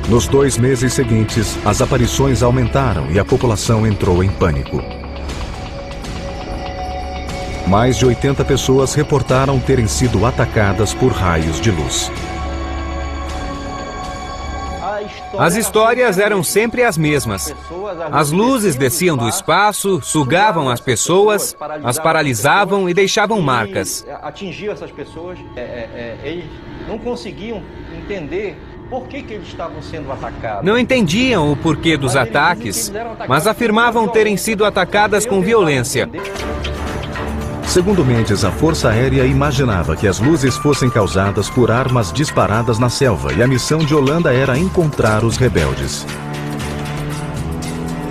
Nos 2 meses seguintes, as aparições aumentaram e a população entrou em pânico. Mais de 80 pessoas reportaram terem sido atacadas por raios de luz. As histórias eram sempre as mesmas. As luzes desciam do espaço, sugavam as pessoas, as paralisavam e deixavam marcas. Atingiam essas pessoas, eles não conseguiam entender por que eles estavam sendo atacados. Não entendiam o porquê dos ataques, mas afirmavam terem sido atacadas com violência. Segundo Mendes, a Força Aérea imaginava que as luzes fossem causadas por armas disparadas na selva e a missão de Holanda era encontrar os rebeldes.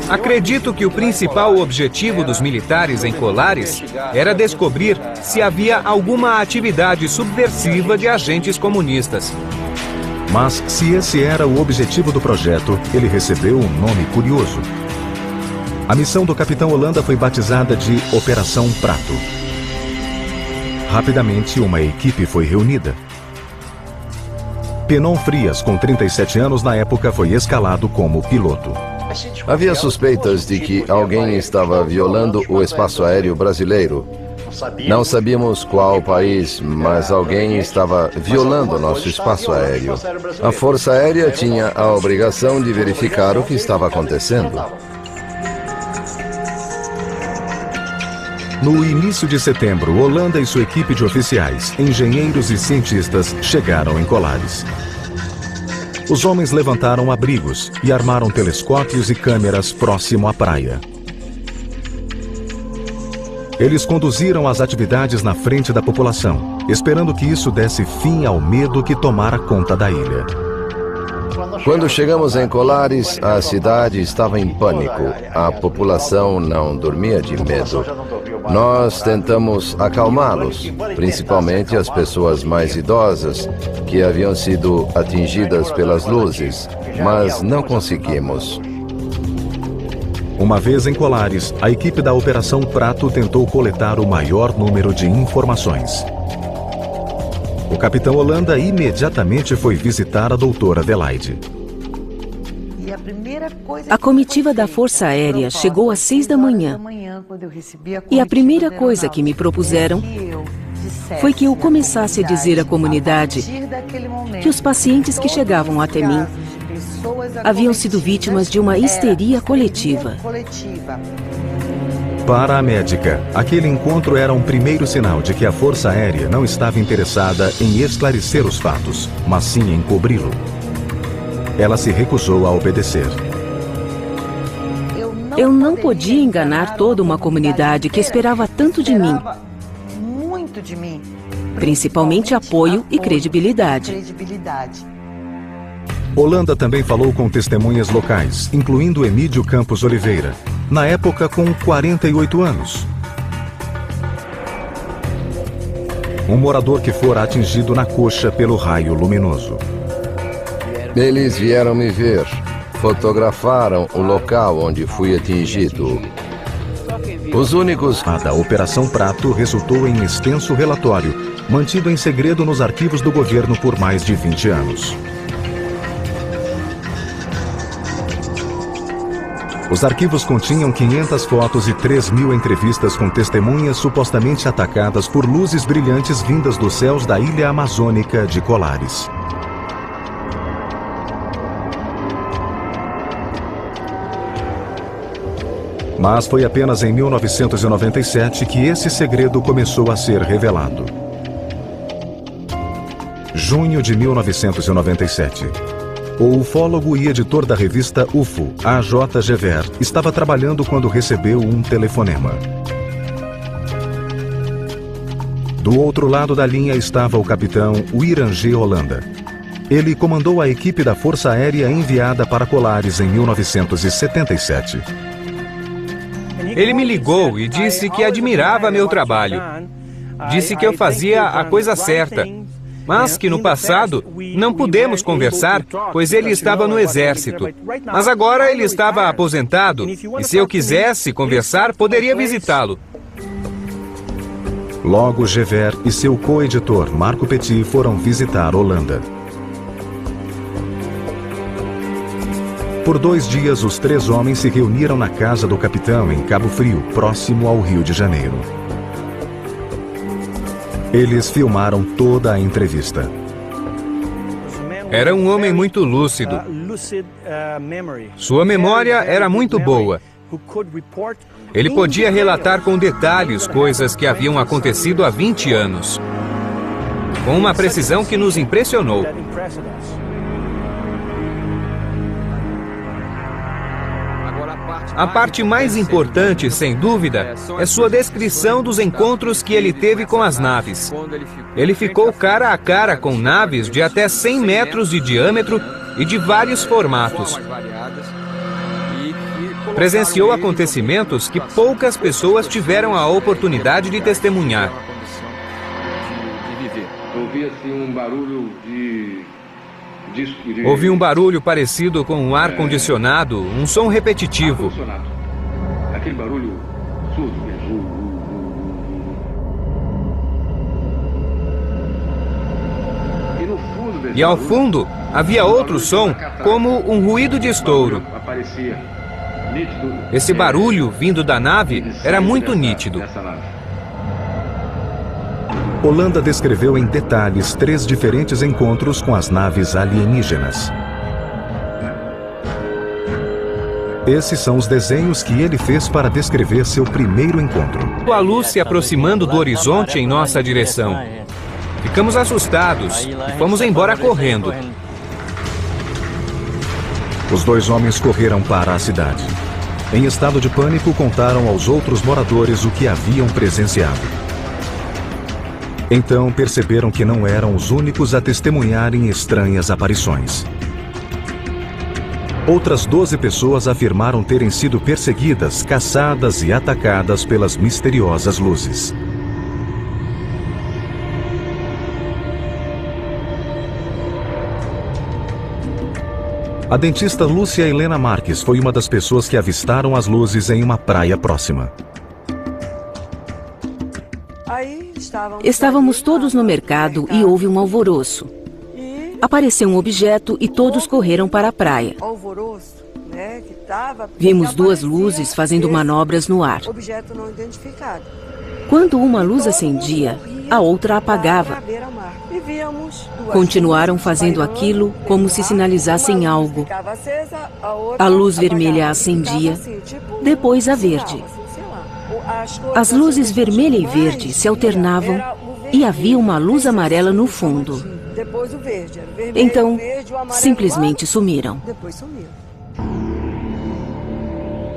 Acredito que o principal objetivo dos militares em Colares era descobrir se havia alguma atividade subversiva de agentes comunistas. Mas, se esse era o objetivo do projeto, ele recebeu um nome curioso. A missão do capitão Holanda foi batizada de Operação Prato. Rapidamente, uma equipe foi reunida. Penon Frias, com 37 anos na época, foi escalado como piloto. Havia suspeitas de que alguém estava violando o espaço aéreo brasileiro. Não sabíamos qual país, mas alguém estava violando nosso espaço aéreo. A Força Aérea tinha a obrigação de verificar o que estava acontecendo. No início de setembro, Holanda e sua equipe de oficiais, engenheiros e cientistas chegaram em Colares. Os homens levantaram abrigos e armaram telescópios e câmeras próximo à praia. Eles conduziram as atividades na frente da população, esperando que isso desse fim ao medo que tomara conta da ilha. Quando chegamos em Colares, a cidade estava em pânico. A população não dormia de medo. Nós tentamos acalmá-los, principalmente as pessoas mais idosas, que haviam sido atingidas pelas luzes, mas não conseguimos. Uma vez em Colares, a equipe da Operação Prato tentou coletar o maior número de informações. O capitão Holanda imediatamente foi visitar a doutora Adelaide. A comitiva da Força Aérea chegou às 6 da manhã. E a primeira coisa que me propuseram foi que eu começasse a dizer à comunidade que os pacientes que chegavam até mim haviam sido vítimas de uma histeria coletiva. Para a médica, aquele encontro era um primeiro sinal de que a Força Aérea não estava interessada em esclarecer os fatos, mas sim em cobri-lo. Ela se recusou a obedecer. Eu não podia enganar toda uma comunidade que esperava tanto de mim. Principalmente apoio e credibilidade. Holanda também falou com testemunhas locais, incluindo Emídio Campos Oliveira, na época com 48 anos. Um morador que fora atingido na coxa pelo raio luminoso. Eles vieram me ver, fotografaram o local onde fui atingido. Os únicos... A da Operação Prato resultou em extenso relatório, mantido em segredo nos arquivos do governo por mais de 20 anos. Os arquivos continham 500 fotos e 3.000 entrevistas com testemunhas supostamente atacadas por luzes brilhantes vindas dos céus da ilha amazônica de Colares. Mas foi apenas em 1997 que esse segredo começou a ser revelado. Junho de 1997. O ufólogo e editor da revista UFO, A.J. Gever, estava trabalhando quando recebeu um telefonema. Do outro lado da linha estava o capitão Wirangê Holanda. Ele comandou a equipe da Força Aérea enviada para Colares em 1977. Ele me ligou e disse que admirava meu trabalho. Disse que eu fazia a coisa certa, mas que no passado não pudemos conversar, pois ele estava no exército. Mas agora ele estava aposentado, e se eu quisesse conversar, poderia visitá-lo. Logo, Gever e seu co-editor, Marco Petit, foram visitar Holanda. Por 2 dias, os 3 homens se reuniram na casa do capitão em Cabo Frio, próximo ao Rio de Janeiro. Eles filmaram toda a entrevista. Era um homem muito lúcido. Sua memória era muito boa. Ele podia relatar com detalhes coisas que haviam acontecido há 20 anos, com uma precisão que nos impressionou. A parte mais importante, sem dúvida, é sua descrição dos encontros que ele teve com as naves. Ele ficou cara a cara com naves de até 100 metros de diâmetro e de vários formatos. Presenciou acontecimentos que poucas pessoas tiveram a oportunidade de testemunhar. Ouvi um barulho parecido com um ar-condicionado, um som repetitivo. Aquele barulho surdo mesmo. E ao fundo havia outro som, como um ruído de estouro. Esse barulho vindo da nave era muito nítido. Holanda descreveu em detalhes 3 diferentes encontros com as naves alienígenas. Esses são os desenhos que ele fez para descrever seu primeiro encontro. A luz se aproximando do horizonte em nossa direção. Ficamos assustados e fomos embora correndo. Os 2 homens correram para a cidade. Em estado de pânico, contaram aos outros moradores o que haviam presenciado. Então perceberam que não eram os únicos a testemunharem estranhas aparições. Outras 12 pessoas afirmaram terem sido perseguidas, caçadas e atacadas pelas misteriosas luzes. A dentista Lúcia Helena Marques foi uma das pessoas que avistaram as luzes em uma praia próxima. Estávamos todos no mercado e houve um alvoroço. Apareceu um objeto e todos correram para a praia. Vimos 2 luzes fazendo manobras no ar. Quando uma luz acendia, a outra apagava. Continuaram fazendo aquilo como se sinalizassem algo. A luz vermelha acendia, depois a verde. As luzes vermelha e verde se alternavam e havia uma luz amarela no fundo. Então, simplesmente sumiram.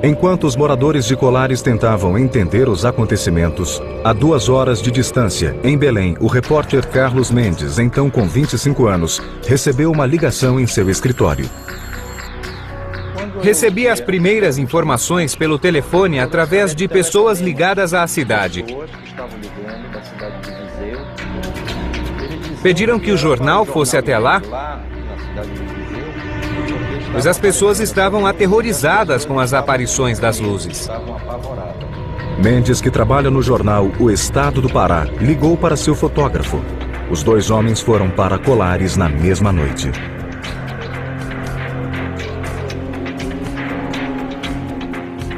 Enquanto os moradores de Colares tentavam entender os acontecimentos, a 2 horas de distância, em Belém, o repórter Carlos Mendes, então com 25 anos, recebeu uma ligação em seu escritório. Recebi as primeiras informações pelo telefone através de pessoas ligadas à cidade. Pediram que o jornal fosse até lá, pois as pessoas estavam aterrorizadas com as aparições das luzes. Mendes, que trabalha no jornal O Estado do Pará, ligou para seu fotógrafo. Os 2 homens foram para Colares na mesma noite.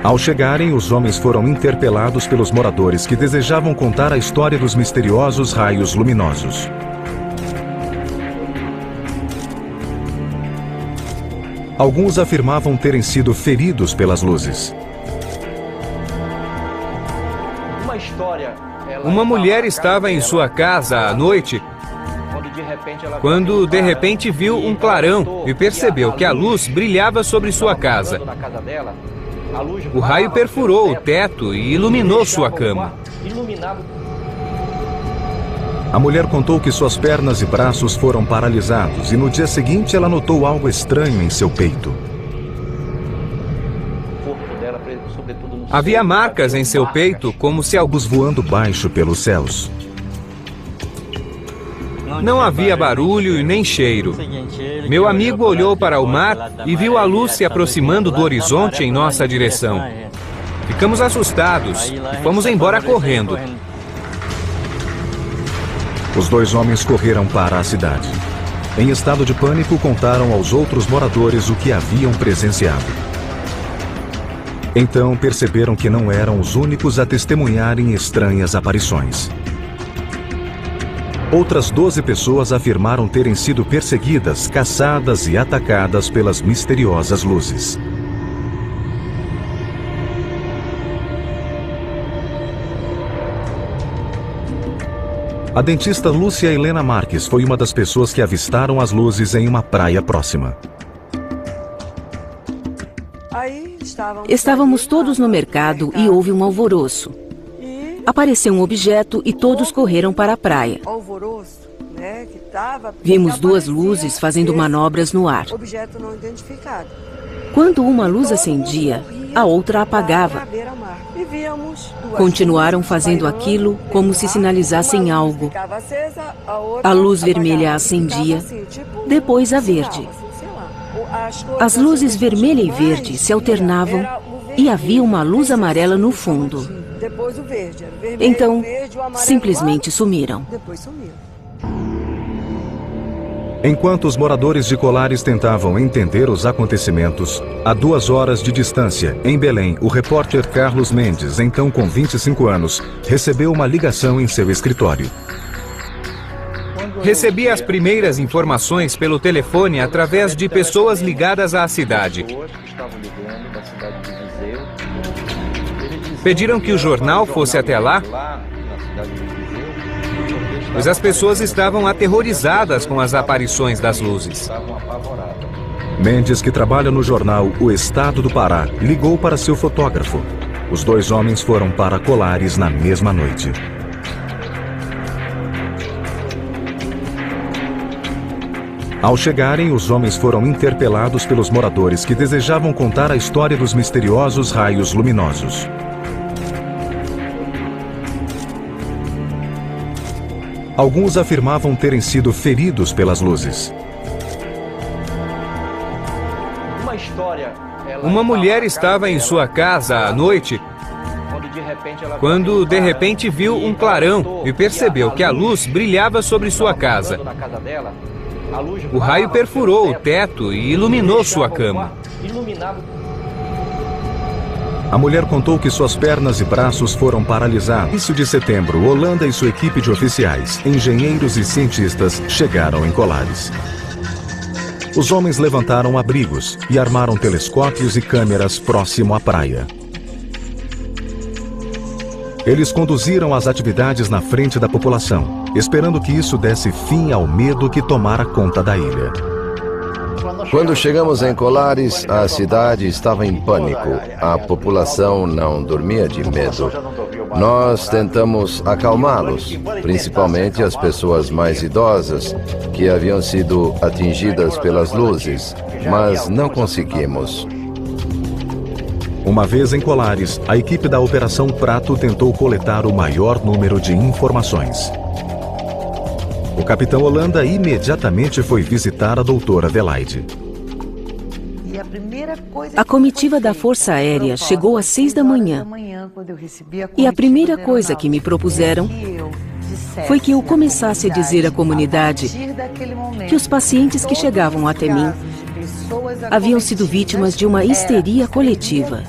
Ao chegarem, os homens foram interpelados pelos moradores que desejavam contar a história dos misteriosos raios luminosos. Alguns afirmavam terem sido feridos pelas luzes. Uma mulher estava em sua casa à noite, quando de repente viu um clarão e percebeu que a luz brilhava sobre sua casa. O raio perfurou o teto e iluminou sua cama. A mulher contou que suas pernas e braços foram paralisados e no dia seguinte ela notou algo estranho em seu peito. Havia marcas em seu peito como se algo voando baixo pelos céus. Não havia barulho e nem cheiro. Meu amigo olhou para o mar e viu a luz se aproximando do horizonte em nossa direção. Ficamos assustados e fomos embora correndo. Os dois homens correram para a cidade. Em estado de pânico, contaram aos outros moradores o que haviam presenciado. Então perceberam que não eram os únicos a testemunharem estranhas aparições. Outras 12 pessoas afirmaram terem sido perseguidas, caçadas e atacadas pelas misteriosas luzes. A dentista Lúcia Helena Marques foi uma das pessoas que avistaram as luzes em uma praia próxima. Estávamos todos no mercado e houve um alvoroço. Apareceu um objeto e todos correram para a praia. Vimos duas luzes fazendo manobras no ar. Quando uma luz acendia, a outra apagava. Continuaram fazendo aquilo como se sinalizassem algo. A luz vermelha acendia, depois a verde. As luzes vermelha e verde se alternavam e havia uma luz amarela no fundo. Então, simplesmente sumiram. Enquanto os moradores de Colares tentavam entender os acontecimentos, a 2 horas de distância, em Belém, o repórter Carlos Mendes, então com 25 anos, recebeu uma ligação em seu escritório. Recebi as primeiras informações pelo telefone através de pessoas ligadas à cidade. Pediram que o jornal fosse até lá, pois as pessoas estavam aterrorizadas com as aparições das luzes. Mendes, que trabalha no jornal O Estado do Pará, ligou para seu fotógrafo. Os dois homens foram para Colares na mesma noite. Ao chegarem, os homens foram interpelados pelos moradores que desejavam contar a história dos misteriosos raios luminosos. Alguns afirmavam terem sido feridos pelas luzes. Uma mulher estava em sua casa à noite quando de repente viu um clarão e percebeu que a luz brilhava sobre sua casa. O raio perfurou o teto e iluminou sua cama. A mulher contou que suas pernas e braços foram paralisados. No início de setembro, Holanda e sua equipe de oficiais, engenheiros e cientistas chegaram em Colares. Os homens levantaram abrigos e armaram telescópios e câmeras próximo à praia. Eles conduziram as atividades na frente da população, esperando que isso desse fim ao medo que tomara conta da ilha. Quando chegamos em Colares, a cidade estava em pânico. A população não dormia de medo. Nós tentamos acalmá-los, principalmente as pessoas mais idosas, que haviam sido atingidas pelas luzes, mas não conseguimos. Uma vez em Colares, a equipe da Operação Prato tentou coletar o maior número de informações. O capitão Holanda imediatamente foi visitar a doutora Adelaide. A comitiva da Força Aérea chegou às 6 da manhã. E a primeira coisa que me propuseram foi que eu começasse a dizer à comunidade que os pacientes que chegavam até mim haviam sido vítimas de uma histeria coletiva.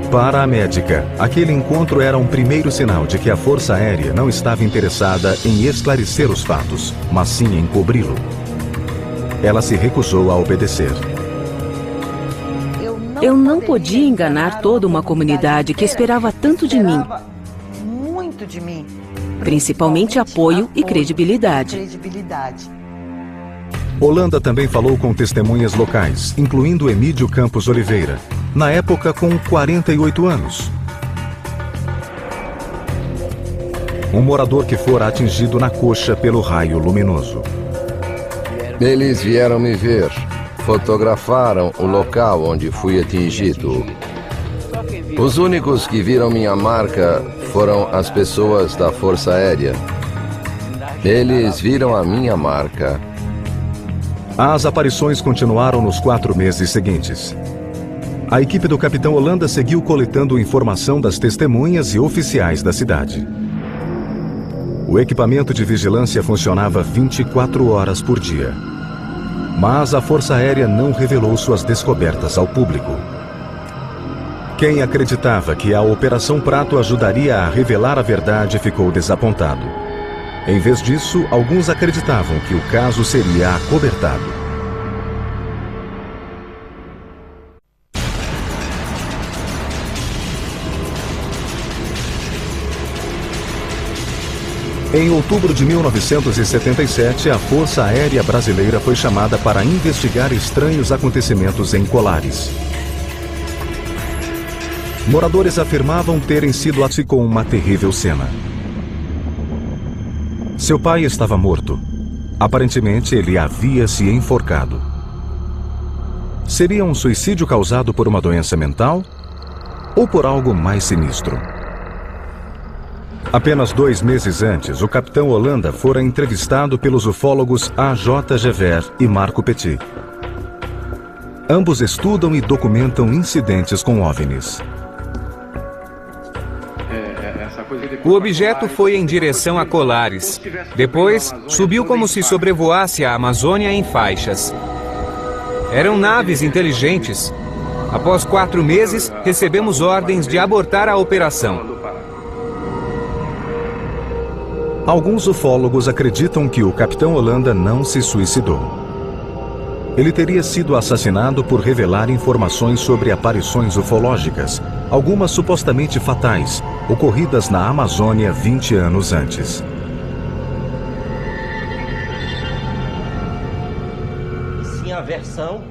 Para a médica, aquele encontro era um primeiro sinal de que a Força Aérea não estava interessada em esclarecer os fatos, mas sim em cobri-lo. Ela se recusou a obedecer. Eu não podia enganar toda uma comunidade que esperava tanto de mim, principalmente apoio e credibilidade. Holanda também falou com testemunhas locais, incluindo Emídio Campos Oliveira, na época com 48 anos. Um morador que fora atingido na coxa pelo raio luminoso. Eles vieram me ver, fotografaram o local onde fui atingido. Os únicos que viram minha marca foram as pessoas da Força Aérea. Eles viram a minha marca. As aparições continuaram nos 4 meses seguintes. A equipe do Capitão Holanda seguiu coletando informação das testemunhas e oficiais da cidade. O equipamento de vigilância funcionava 24 horas por dia. Mas a Força Aérea não revelou suas descobertas ao público. Quem acreditava que a Operação Prato ajudaria a revelar a verdade ficou desapontado. Em vez disso, alguns acreditavam que o caso seria acobertado. Em outubro de 1977, a Força Aérea Brasileira foi chamada para investigar estranhos acontecimentos em Colares. Moradores afirmavam terem sido atingidos com uma terrível cena. Seu pai estava morto. Aparentemente, ele havia se enforcado. Seria um suicídio causado por uma doença mental? Ou por algo mais sinistro? Apenas 2 meses antes, o Capitão Holanda fora entrevistado pelos ufólogos A.J. Gever e Marco Petit. Ambos estudam e documentam incidentes com OVNIs. O objeto foi em direção a Colares. Depois, subiu como se sobrevoasse a Amazônia em faixas. Eram naves inteligentes. Após 4 meses, recebemos ordens de abortar a operação. Alguns ufólogos acreditam que o Capitão Holanda não se suicidou. Ele teria sido assassinado por revelar informações sobre aparições ufológicas, algumas supostamente fatais, ocorridas na Amazônia 20 anos antes.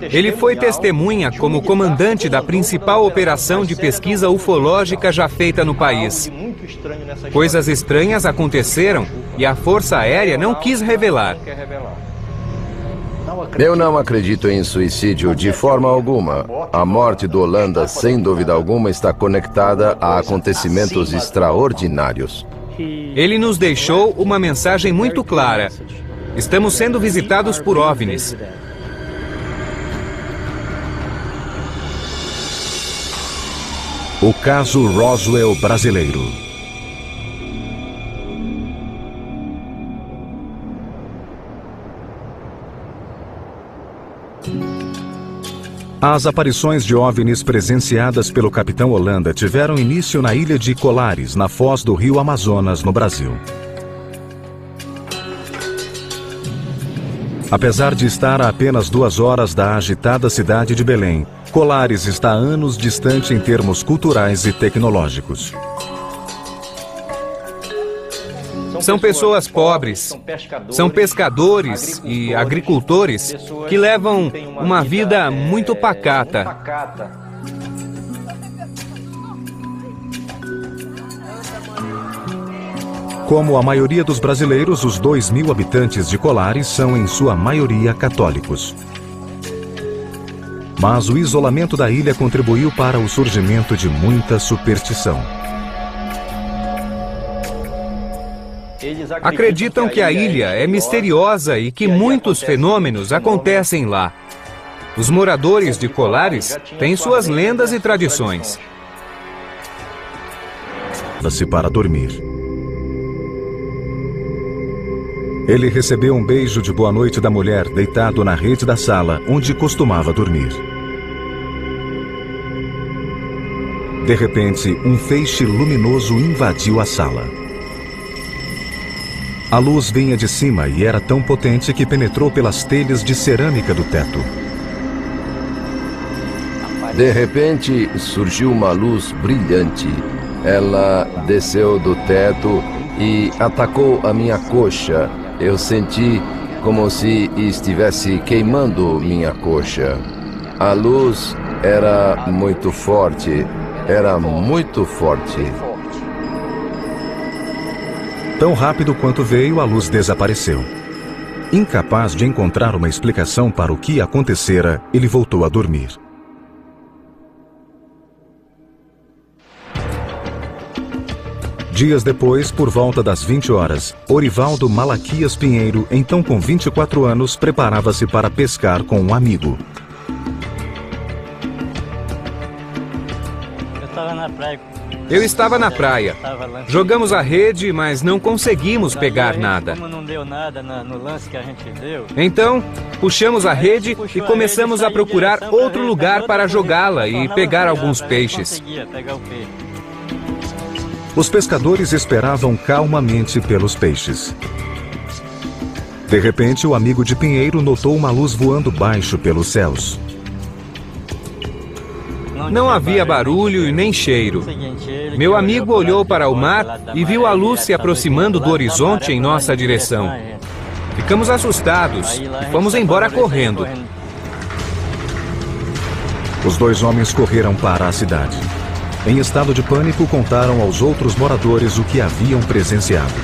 Ele foi testemunha como comandante da principal operação de pesquisa ufológica já feita no país. Coisas estranhas aconteceram e a Força Aérea não quis revelar. Eu não acredito em suicídio de forma alguma. A morte do Holanda, sem dúvida alguma, está conectada a acontecimentos extraordinários. Ele nos deixou uma mensagem muito clara. Estamos sendo visitados por OVNIs. O caso Roswell brasileiro. As aparições de OVNIs presenciadas pelo Capitão Holanda tiveram início na ilha de Colares, na foz do rio Amazonas, no Brasil. Apesar de estar a apenas 2 horas da agitada cidade de Belém, Colares está anos distante em termos culturais e tecnológicos. São pessoas pobres, são pescadores e agricultores que levam uma vida muito pacata. Como a maioria dos brasileiros, os 2.000 habitantes de Colares são, em sua maioria, católicos. Mas o isolamento da ilha contribuiu para o surgimento de muita superstição. Acreditam que a ilha é misteriosa e que muitos fenômenos acontecem lá. Os moradores de Colares têm suas lendas e tradições. Para dormir. Ele recebeu um beijo de boa noite da mulher deitado na rede da sala onde costumava dormir. De repente, um feixe luminoso invadiu a sala. A luz vinha de cima e era tão potente que penetrou pelas telhas de cerâmica do teto. De repente, surgiu uma luz brilhante. Ela desceu do teto e atacou a minha coxa. Eu senti como se estivesse queimando minha coxa. A luz era muito forte. Era muito forte. Tão rápido quanto veio, a luz desapareceu. Incapaz de encontrar uma explicação para o que acontecera, ele voltou a dormir. Dias depois, por volta das 20 horas, Orivaldo Malaquias Pinheiro, então com 24 anos, preparava-se para pescar com um amigo. Eu estava na praia. Jogamos a rede, mas não conseguimos pegar nada. Então, puxamos a rede e começamos a procurar outro lugar para jogá-la e pegar alguns peixes. Os pescadores esperavam calmamente pelos peixes. De repente, o amigo de Pinheiro notou uma luz voando baixo pelos céus. Não havia barulho e nem cheiro. Meu amigo olhou para o mar e viu a luz se aproximando do horizonte em nossa direção. Ficamos assustados e fomos embora correndo. Os dois homens correram para a cidade. Em estado de pânico, contaram aos outros moradores o que haviam presenciado.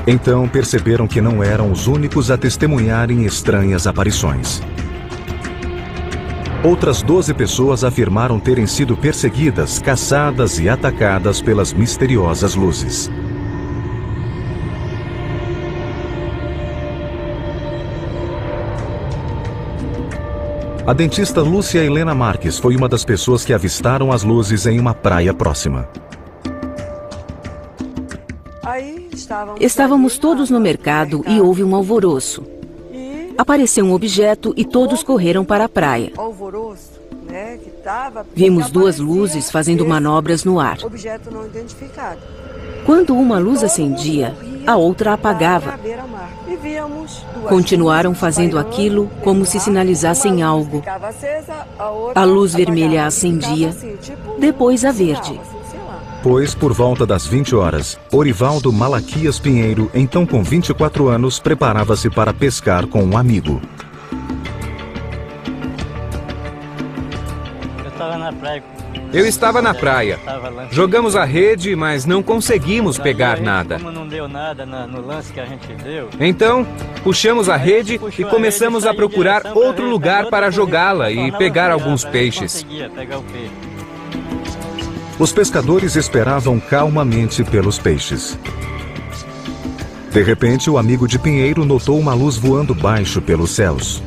Então perceberam que não eram os únicos a testemunharem estranhas aparições. Outras 12 pessoas afirmaram terem sido perseguidas, caçadas e atacadas pelas misteriosas luzes. A dentista Lúcia Helena Marques foi uma das pessoas que avistaram as luzes em uma praia próxima. Estávamos todos no mercado e houve um alvoroço. Apareceu um objeto e todos correram para a praia. Vimos duas luzes fazendo manobras no ar. Quando uma luz acendia, a outra apagava. Continuaram fazendo aquilo como se sinalizassem algo. A luz vermelha acendia, depois a verde. Pois, por volta das 20 horas, Orivaldo Malaquias Pinheiro, então com 24 anos, preparava-se para pescar com um amigo. Eu estava na praia. Jogamos a rede, mas não conseguimos pegar nada. Então, puxamos a rede e começamos a procurar outro lugar para jogá-la e pegar alguns peixes. Os pescadores esperavam calmamente pelos peixes. De repente, o amigo de Pinheiro notou uma luz voando baixo pelos céus.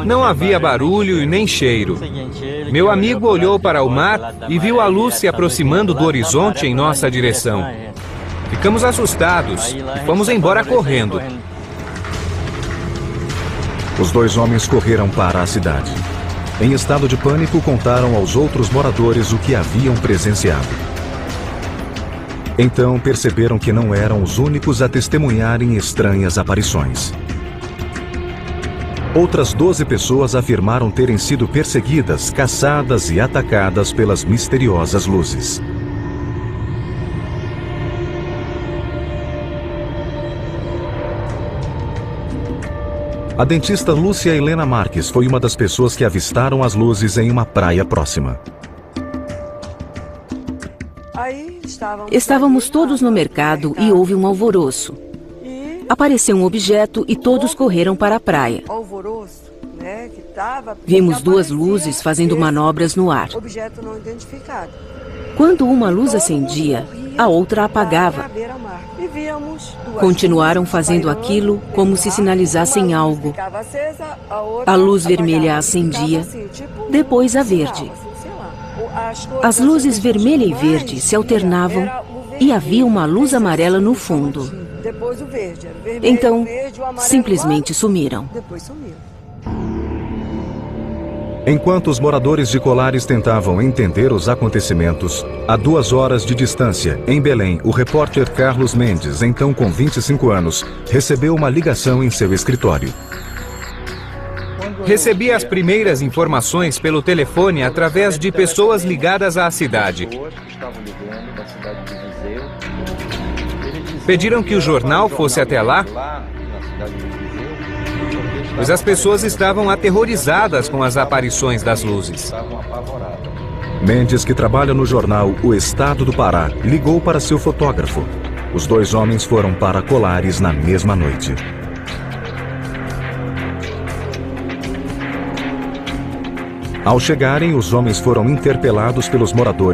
Não havia barulho e nem cheiro. Meu amigo olhou para o mar e viu a luz se aproximando do horizonte em nossa direção. Ficamos assustados e fomos embora correndo. Os dois homens correram para a cidade. Em estado de pânico, contaram aos outros moradores o que haviam presenciado. Então perceberam que não eram os únicos a testemunharem estranhas aparições. Outras 12 pessoas afirmaram terem sido perseguidas, caçadas e atacadas pelas misteriosas luzes. A dentista Lúcia Helena Marques foi uma das pessoas que avistaram as luzes em uma praia próxima. Estávamos todos no mercado e houve um alvoroço. Apareceu um objeto e todos correram para a praia. Vimos duas luzes fazendo manobras no ar. Quando uma luz acendia, a outra apagava. Continuaram fazendo aquilo como se sinalizassem algo. A luz vermelha acendia, depois a verde. As luzes vermelha e verde se alternavam e havia uma luz amarela no fundo. Então, simplesmente sumiram. Enquanto os moradores de Colares tentavam entender os acontecimentos, a 2 horas de distância, em Belém, o repórter Carlos Mendes, então com 25 anos, recebeu uma ligação em seu escritório. Recebi as primeiras informações pelo telefone através de pessoas ligadas à cidade. Pediram que o jornal fosse até lá, pois as pessoas estavam aterrorizadas com as aparições das luzes. Mendes, que trabalha no jornal O Estado do Pará, ligou para seu fotógrafo. Os dois homens foram para Colares na mesma noite. Ao chegarem, os homens foram interpelados pelos moradores.